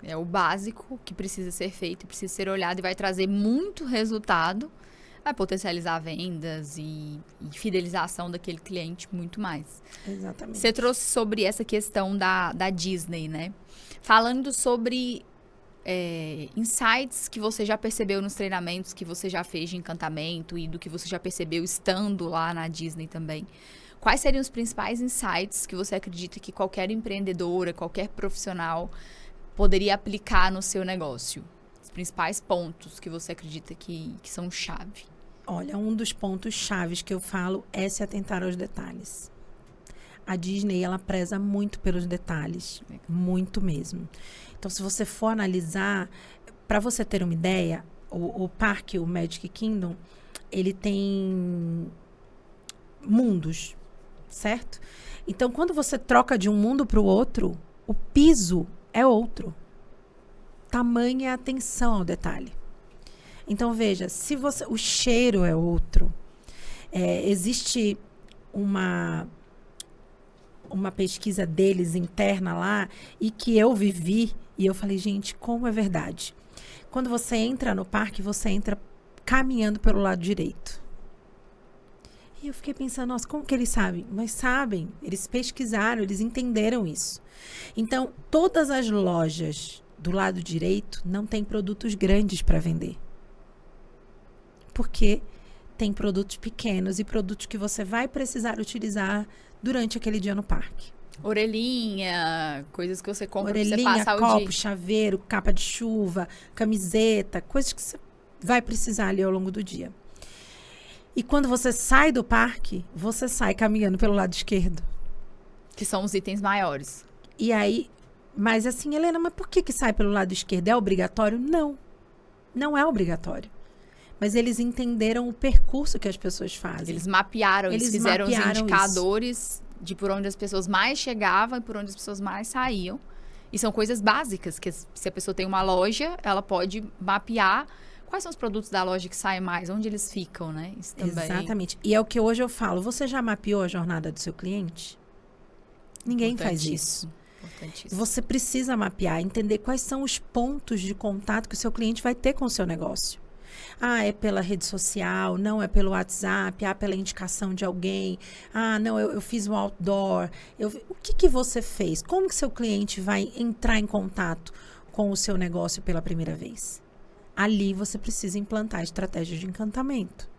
É o básico que precisa ser feito, precisa ser olhado e vai trazer muito resultado, vai potencializar vendas e fidelização daquele cliente muito mais. Exatamente. Você trouxe sobre essa questão da Disney, né? Falando sobre insights que você já percebeu nos treinamentos que você já fez de encantamento e do que você já percebeu estando lá na Disney também. Quais seriam os principais insights que você acredita que qualquer empreendedora, qualquer profissional poderia aplicar no seu negócio? Os principais pontos que você acredita que são chave. Olha, um dos pontos chaves que eu falo é se atentar aos detalhes. A Disney, ela preza muito pelos detalhes, muito mesmo. Então, se você for analisar, para você ter uma ideia, o parque, o Magic Kingdom, ele tem mundos, certo? Então, quando você troca de um mundo para o outro, o piso é outro. Tamanha atenção ao detalhe. Então, veja, o cheiro é outro. Existe uma pesquisa deles interna lá e que eu vivi e eu falei, gente, como é verdade. Quando você entra no parque, você entra caminhando pelo lado direito. E eu fiquei pensando, nossa, como que eles sabem? Mas sabem, eles pesquisaram, eles entenderam isso. Então, todas as lojas do lado direito não têm produtos grandes para vender. Porque tem produtos pequenos e produtos que você vai precisar utilizar durante aquele dia no parque. Orelhinha, coisas que você compra pra você Orelhinha, passar copo, o dia. chaveiro, capa de chuva, camiseta, coisas que você vai precisar ali ao longo do dia. E quando você sai do parque, você sai caminhando pelo lado esquerdo. Que são os itens maiores. E aí, mas assim, Helena, mas por que sai pelo lado esquerdo? É obrigatório? Não. Não é obrigatório. Mas eles entenderam o percurso que as pessoas fazem. Eles mapearam, eles fizeram os mapearam indicadores de por onde as pessoas mais chegavam e por onde as pessoas mais saíam. E são coisas básicas, que se a pessoa tem uma loja, ela pode mapear quais são os produtos da loja que saem mais, onde eles ficam, né? Isso também. Exatamente. E é o que hoje eu falo. Você já mapeou a jornada do seu cliente? Ninguém faz isso. Você precisa mapear, entender quais são os pontos de contato que o seu cliente vai ter com o seu negócio. Ah, é pela rede social, não é pelo WhatsApp, pela indicação de alguém. Ah, não, eu fiz um outdoor. O que você fez? Como que seu cliente vai entrar em contato com o seu negócio pela primeira vez? Ali você precisa implantar estratégias de encantamento.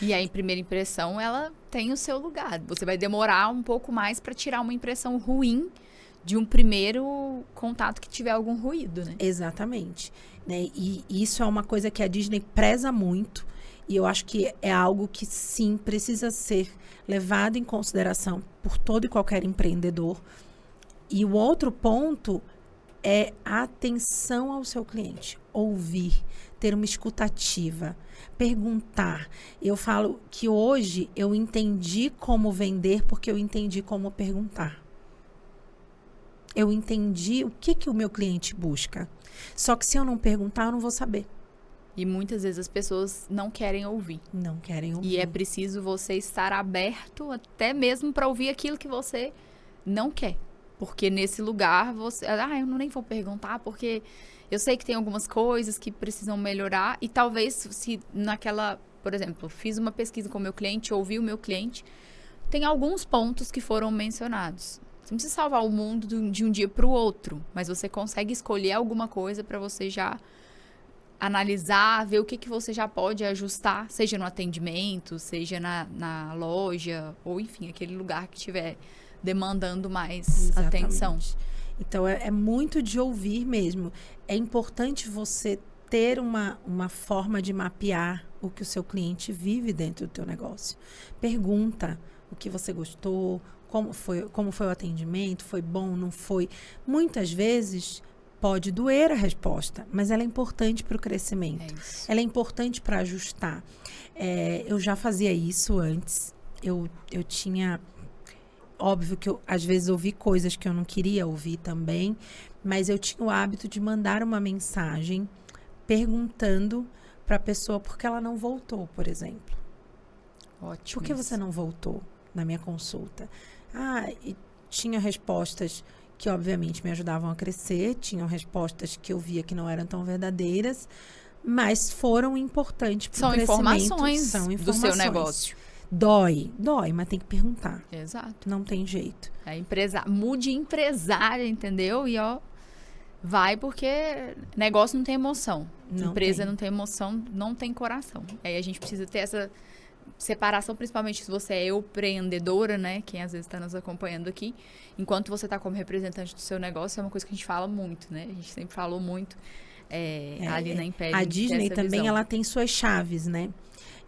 E aí, primeira impressão, ela tem o seu lugar. Você vai demorar um pouco mais para tirar uma impressão ruim de um primeiro contato que tiver algum ruído, né? Exatamente. Né? E isso é uma coisa que a Disney preza muito. E eu acho que é algo que, sim, precisa ser levado em consideração por todo e qualquer empreendedor. E o outro ponto é a atenção ao seu cliente. Ouvir, ter uma escutativa, perguntar. Eu falo que hoje eu entendi como vender porque eu entendi como perguntar. Eu entendi o que o meu cliente busca. Só que se eu não perguntar, eu não vou saber. E muitas vezes as pessoas não querem ouvir. Não querem ouvir. E é preciso você estar aberto até mesmo para ouvir aquilo que você não quer. Porque nesse lugar você... eu nem vou perguntar porque eu sei que tem algumas coisas que precisam melhorar. E talvez se naquela... Por exemplo, fiz uma pesquisa com o meu cliente, ouvi o meu cliente. Tem alguns pontos que foram mencionados. Você não precisa salvar o mundo de um dia para o outro, mas você consegue escolher alguma coisa para você já analisar, ver o que você já pode ajustar, seja no atendimento, seja na loja, ou enfim, aquele lugar que estiver demandando mais Exatamente. atenção. Então, é muito de ouvir mesmo. É importante você ter uma forma de mapear o que o seu cliente vive dentro do teu negócio. Pergunta o que você gostou, como foi o atendimento, foi bom, não foi. Muitas vezes pode doer a resposta, mas ela é importante para o crescimento. Ela é importante para ajustar. Eu já fazia isso antes. Eu tinha... Óbvio que eu, às vezes, ouvi coisas que eu não queria ouvir também, mas eu tinha o hábito de mandar uma mensagem perguntando para a pessoa por que ela não voltou, por exemplo. Ótimo. Por que você não voltou na minha consulta? E tinha respostas que, obviamente, me ajudavam a crescer, tinham respostas que eu via que não eram tão verdadeiras, mas foram importantes para o crescimento. São informações do seu negócio. Dói, mas tem que perguntar. Exato. Não tem jeito. Mude empresária, entendeu? E Vai porque negócio não tem emoção. Não Empresa tem. não tem emoção, não tem coração. Aí a gente precisa ter essa separação, principalmente se você é empreendedora, né? Quem às vezes está nos acompanhando aqui. Enquanto você está como representante do seu negócio, é uma coisa que a gente fala muito, né? A gente sempre falou muito ali na Império. A Disney dessa também, visão. ela tem suas chaves, né?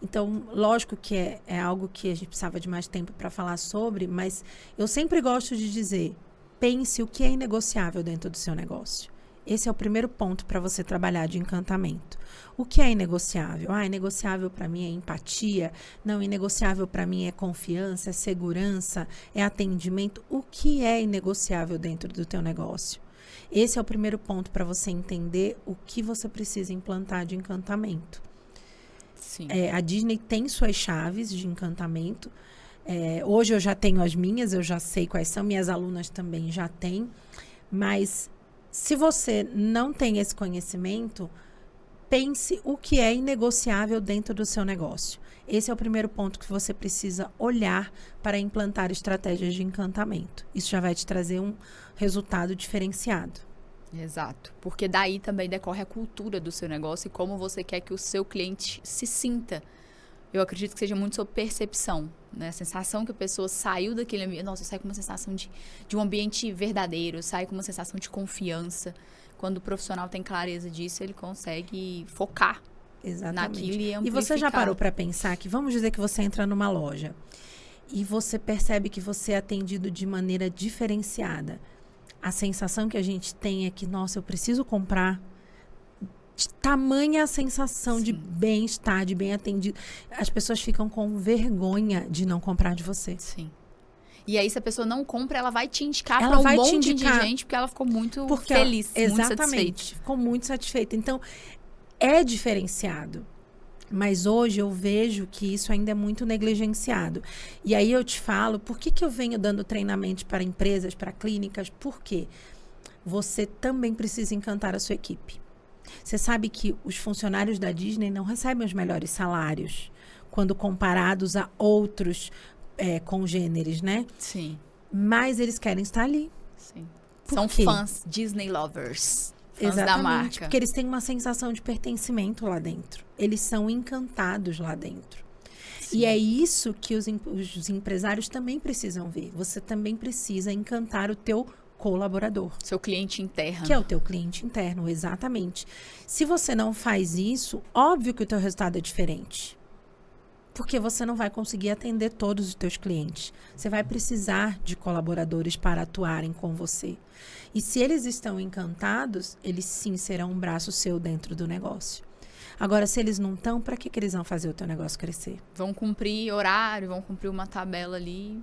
Então, lógico que é algo que a gente precisava de mais tempo para falar sobre, mas eu sempre gosto de dizer, pense o que é inegociável dentro do seu negócio. Esse é o primeiro ponto para você trabalhar de encantamento. O que é inegociável? Inegociável para mim é empatia. Não, inegociável para mim é confiança, é segurança, é atendimento. O que é inegociável dentro do teu negócio? Esse é o primeiro ponto para você entender o que você precisa implantar de encantamento. Sim. A Disney tem suas chaves de encantamento. Hoje eu já tenho as minhas, eu já sei quais são. Minhas alunas também já têm. Mas se você não tem esse conhecimento, pense o que é inegociável dentro do seu negócio. Esse é o primeiro ponto que você precisa olhar para implantar estratégias de encantamento. Isso já vai te trazer um resultado diferenciado. Exato. Porque daí também decorre a cultura do seu negócio e como você quer que o seu cliente se sinta. Eu acredito que seja muito sobre percepção, né? A sensação que a pessoa saiu daquele ambiente. Nossa, eu saio com uma sensação de um ambiente verdadeiro, eu saio com uma sensação de confiança. Quando o profissional tem clareza disso, ele consegue focar naquilo e amplificar. E você já parou para pensar que, vamos dizer que você entra numa loja e você percebe que você é atendido de maneira diferenciada. A sensação que a gente tem é que, nossa, eu preciso comprar. Tamanha a sensação de bem-estar, de bem atendido. As pessoas ficam com vergonha de não comprar de você. Sim. E aí, se a pessoa não compra, ela vai te indicar Ela para um vai te monte indicar, de gente, porque ela ficou muito porque feliz, muito exatamente, satisfeita. ficou muito satisfeita. Então, é diferenciado. Mas hoje eu vejo que isso ainda é muito negligenciado. E aí eu te falo, por que eu venho dando treinamento para empresas, para clínicas? Por quê? Você também precisa encantar a sua equipe. Você sabe que os funcionários da Disney não recebem os melhores salários quando comparados a outros congêneres, né? Sim. Mas eles querem estar ali. Sim. Por São quê? fãs, Disney lovers. Fãs Exatamente, da marca. porque eles têm uma sensação de pertencimento lá dentro. Eles são encantados lá dentro. Sim. E é isso que os empresários também precisam ver. Você também precisa encantar o teu colaborador. Seu cliente interno. Que é o teu cliente interno, exatamente. Se você não faz isso, óbvio que o teu resultado é diferente. Porque você não vai conseguir atender todos os teus clientes. Você vai precisar de colaboradores para atuarem com você. E se eles estão encantados, eles sim serão um braço seu dentro do negócio. Agora, se eles não estão, para que eles vão fazer o teu negócio crescer? Vão cumprir horário, vão cumprir uma tabela ali.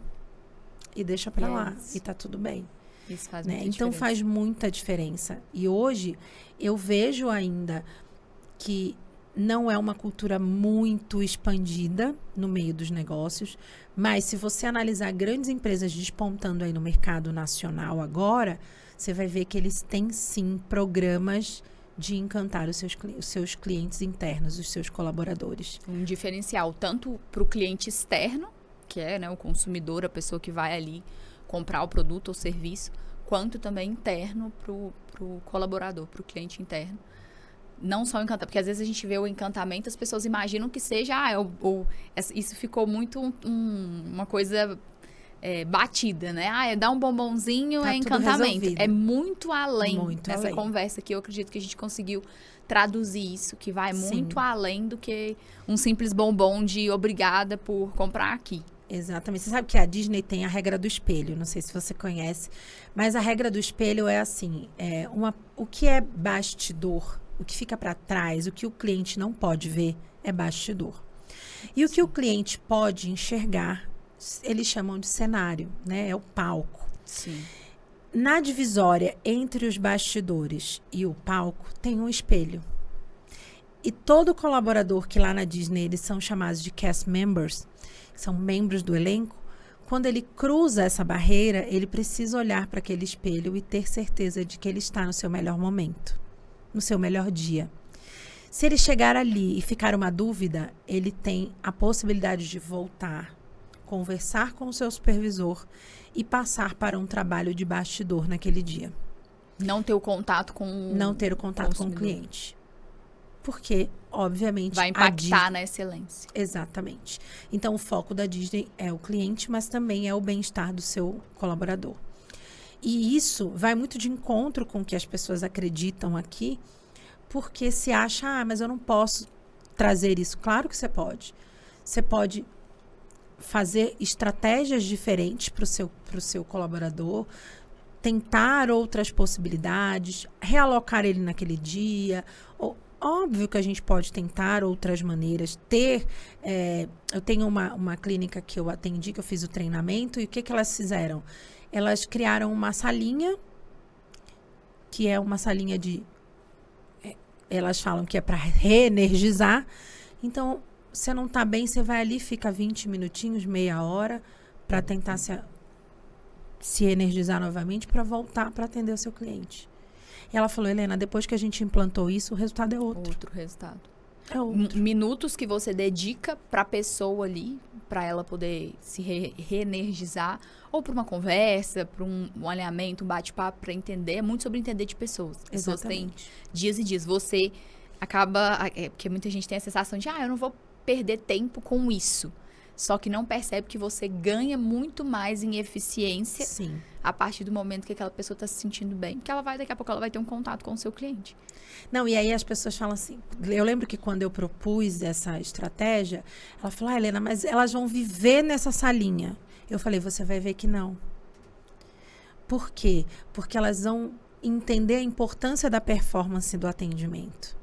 E deixa para lá. Yes. E tá tudo bem. Isso faz Né? muita Então diferença. faz muita diferença. E hoje eu vejo ainda que não é uma cultura muito expandida no meio dos negócios, mas se você analisar grandes empresas despontando aí no mercado nacional agora, você vai ver que eles têm sim programas de encantar os seus clientes internos, os seus colaboradores. Um diferencial tanto para o cliente externo, que é, né, o consumidor, a pessoa que vai ali comprar o produto ou serviço, quanto também interno para o colaborador, para o cliente interno. Não só encantar, porque às vezes a gente vê o encantamento, as pessoas imaginam que seja, isso ficou muito uma coisa batida, né? É dar um bombonzinho, Tá é tudo encantamento. resolvido. É muito além Muito dessa além. conversa que eu acredito que a gente conseguiu traduzir isso, que vai Sim. muito além do que um simples bombom de obrigada por comprar aqui. Exatamente. Você sabe que a Disney tem a regra do espelho, não sei se você conhece, mas a regra do espelho é assim, o que é bastidor, o que fica para trás, o que o cliente não pode ver é bastidor. E o que o cliente pode enxergar, eles chamam de cenário, né? É o palco. Sim. Na divisória entre os bastidores e o palco tem um espelho. E todo colaborador que lá na Disney, eles são chamados de cast members, que são membros do elenco, quando ele cruza essa barreira, ele precisa olhar para aquele espelho e ter certeza de que ele está no seu melhor momento, no seu melhor dia. Se ele chegar ali e ficar uma dúvida, ele tem a possibilidade de voltar, conversar com o seu supervisor e passar para um trabalho de bastidor naquele dia. Não ter o contato com o Não ter o contato com o consumidor. cliente. Porque, obviamente, Vai a impactar Disney... na excelência. Exatamente. Então, o foco da Disney é o cliente, mas também é o bem-estar do seu colaborador. E isso vai muito de encontro com o que as pessoas acreditam aqui, porque se acha, mas eu não posso trazer isso. Claro que você pode. Você pode fazer estratégias diferentes para o seu colaborador, tentar outras possibilidades, realocar ele naquele dia. Óbvio que a gente pode tentar outras maneiras, eu tenho uma clínica que eu atendi, que eu fiz o treinamento, e o que elas fizeram? Elas criaram uma salinha, que é uma salinha elas falam que é para reenergizar. Então, você não está bem, você vai ali, fica 20 minutinhos, meia hora, para tentar se energizar novamente, para voltar para atender o seu cliente. E ela falou, Helena, depois que a gente implantou isso, o resultado é outro. Outro resultado. É outro. Minutos que você dedica para a pessoa ali, para ela poder se reenergizar, ou para uma conversa, para um alinhamento, um bate-papo, para entender. É muito sobre entender de pessoas. Pessoas têm dias e dias. Você acaba... porque muita gente tem a sensação de, eu não vou perder tempo com isso. Só que não percebe que você ganha muito mais em eficiência. Sim. A partir do momento que aquela pessoa está se sentindo bem, que daqui a pouco ela vai ter um contato com o seu cliente. Não, e aí as pessoas falam assim, eu lembro que quando eu propus essa estratégia, ela falou, Helena, mas elas vão viver nessa salinha. Eu falei, você vai ver que não. Por quê? Porque elas vão entender a importância da performance do atendimento.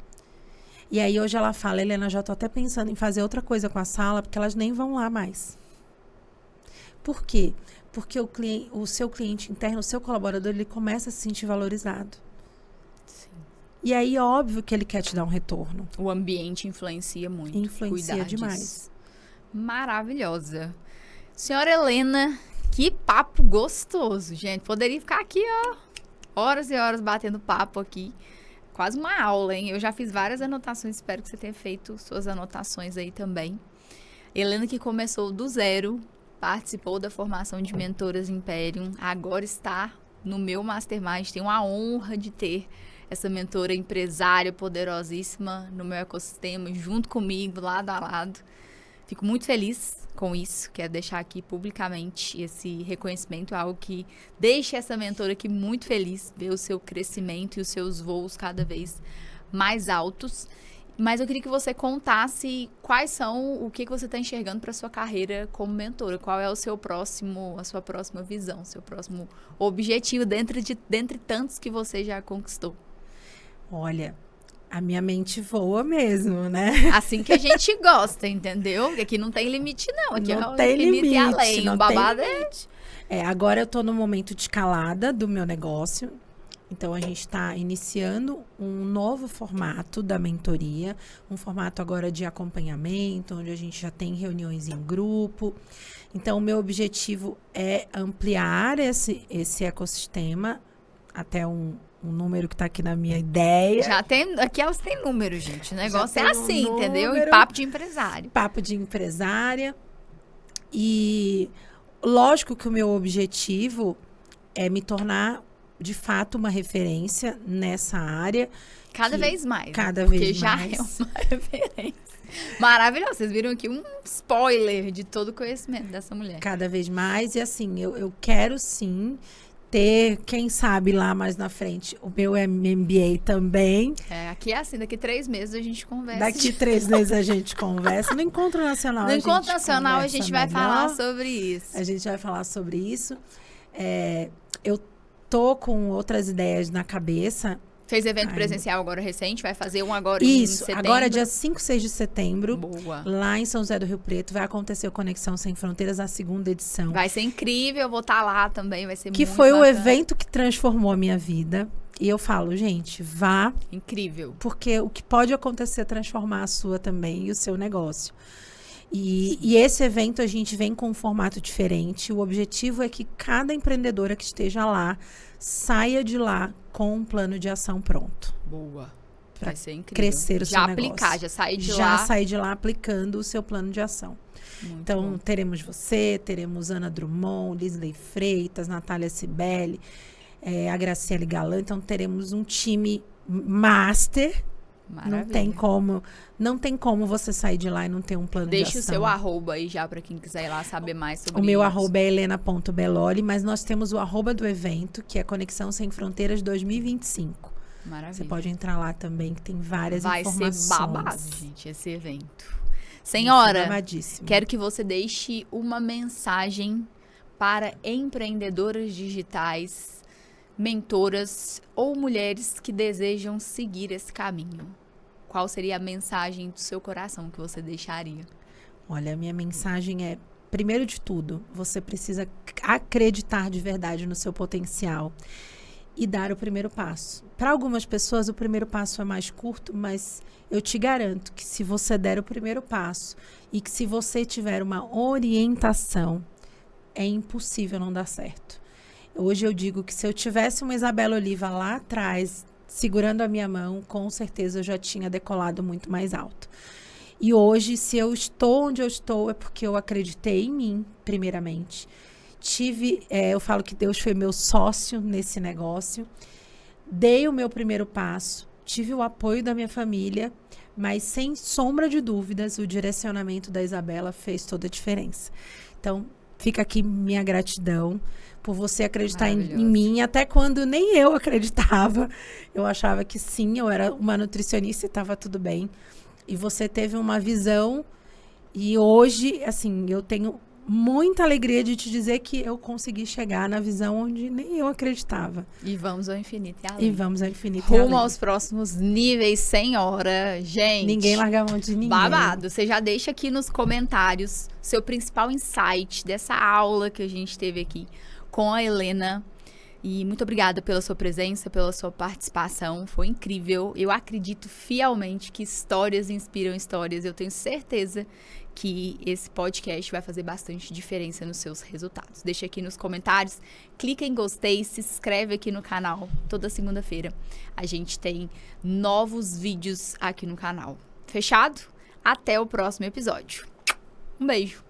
E aí hoje ela fala, Helena, já estou até pensando em fazer outra coisa com a sala, porque elas nem vão lá mais. Por quê? Porque o seu cliente interno, o seu colaborador, ele começa a se sentir valorizado. Sim. E aí, óbvio que ele quer te dar um retorno. O ambiente influencia muito. Influencia demais. Disso. Maravilhosa. Senhora Helena, que papo gostoso, gente. Poderia ficar aqui, horas e horas batendo papo aqui. Quase uma aula, hein? Eu já fiz várias anotações, espero que você tenha feito suas anotações aí também. Helena que começou do zero, participou da formação de Mentoras Imperium, agora está no meu Mastermind. Tenho a honra de ter essa mentora empresária poderosíssima no meu ecossistema, junto comigo, lado a lado. Fico muito feliz com isso, quero deixar aqui publicamente esse reconhecimento, algo que deixa essa mentora aqui muito feliz, ver o seu crescimento e os seus voos cada vez mais altos. Mas eu queria que você contasse o que você está enxergando para a sua carreira como mentora, qual é a sua próxima visão, seu próximo objetivo dentre tantos que você já conquistou. Olha, a minha mente voa mesmo, né? Assim que a gente gosta, entendeu? Porque aqui não tem limite, não. Aqui não é tem infinito limite, e além. não O babado tem limite. Agora eu estou no momento de escalada do meu negócio. Então, a gente está iniciando um novo formato da mentoria. Um formato agora de acompanhamento, onde a gente já tem reuniões em grupo. Então, o meu objetivo é ampliar esse ecossistema até um número que está aqui na minha ideia. Aqui elas têm número, gente. O negócio é assim, entendeu? número. E papo de empresário. Papo de empresária. E lógico que o meu objetivo é me tornar, de fato, uma referência nessa área. Cada vez mais. Cada porque vez já mais. é uma referência. Maravilhoso. Vocês viram aqui um spoiler de todo o conhecimento dessa mulher. Cada vez mais. E assim, eu quero sim ter, quem sabe lá mais na frente, o meu MBA também. Aqui é assim, daqui 3 meses a gente conversa. Daqui 3 meses a gente conversa. No Encontro Nacional No Encontro Nacional a gente vai falar sobre isso. A gente vai falar sobre isso. Eu tô com outras ideias na cabeça. Fez evento presencial agora recente, vai fazer um agora em setembro. Agora dia 5, 6 de setembro. Boa. Lá em São José do Rio Preto, vai acontecer o Conexão Sem Fronteiras, a 2ª edição. Vai ser incrível, eu vou estar lá também, vai ser muito Que foi bacana. o evento que transformou a minha vida. E eu falo, gente, vá. Incrível. Porque o que pode acontecer é transformar a sua também e o seu negócio. E esse evento a gente vem com um formato diferente. O objetivo é que cada empreendedora que esteja lá saia de lá com um plano de ação pronto. Boa. Vai ser incrível. Crescer o seu negócio. Aplicar, já sair de lá. Já sair de lá aplicando o seu plano de ação. Muito então, bom. teremos você, teremos Ana Drummond, Lisley Freitas, Natália Cibele. a Graciele Galan. Então, teremos um time master. Maravilha. Não tem como você sair de lá e não ter um plano de ação. Deixa o seu arroba aí já para quem quiser ir lá saber mais sobre isso. O meu arroba é helena.beloli, mas nós temos o arroba do evento, que é Conexão Sem Fronteiras 2025. Maravilha. Você pode entrar lá também, que tem várias informações. Vai ser babado, gente, esse evento. Senhora, babadíssimo. Quero que você deixe uma mensagem para empreendedoras digitais, mentoras ou mulheres que desejam seguir esse caminho. Qual seria a mensagem do seu coração que você deixaria? Olha, a minha mensagem é, primeiro de tudo, você precisa acreditar de verdade no seu potencial e dar o primeiro passo. Para algumas pessoas, o primeiro passo é mais curto, mas eu te garanto que se você der o primeiro passo e que se você tiver uma orientação, é impossível não dar certo. Hoje eu digo que se eu tivesse uma Isabela Oliva lá atrás, segurando a minha mão, com certeza eu já tinha decolado muito mais alto. E hoje, se eu estou onde eu estou, é porque eu acreditei em mim, primeiramente. Eu falo que Deus foi meu sócio nesse negócio. Dei o meu primeiro passo, tive o apoio da minha família, mas sem sombra de dúvidas, o direcionamento da Isabela fez toda a diferença. Então, fica aqui minha gratidão por você acreditar em mim, até quando nem eu acreditava. Eu achava que sim, eu era uma nutricionista e estava tudo bem. E você teve uma visão e hoje, assim, eu tenho muita alegria de te dizer que eu consegui chegar na visão onde nem eu acreditava. E vamos ao infinito e além. E vamos ao infinito e além. Rumo aos próximos níveis, senhora. Gente. Ninguém larga a mão de ninguém. Babado. Você já deixa aqui nos comentários seu principal insight dessa aula que a gente teve aqui com a Helena. E muito obrigada pela sua presença, pela sua participação. Foi incrível. Eu acredito fielmente que histórias inspiram histórias. Eu tenho certeza que esse podcast vai fazer bastante diferença nos seus resultados. Deixa aqui nos comentários, clica em gostei, se inscreve aqui no canal. Toda segunda-feira a gente tem novos vídeos aqui no canal. Fechado? Até o próximo episódio. Um beijo!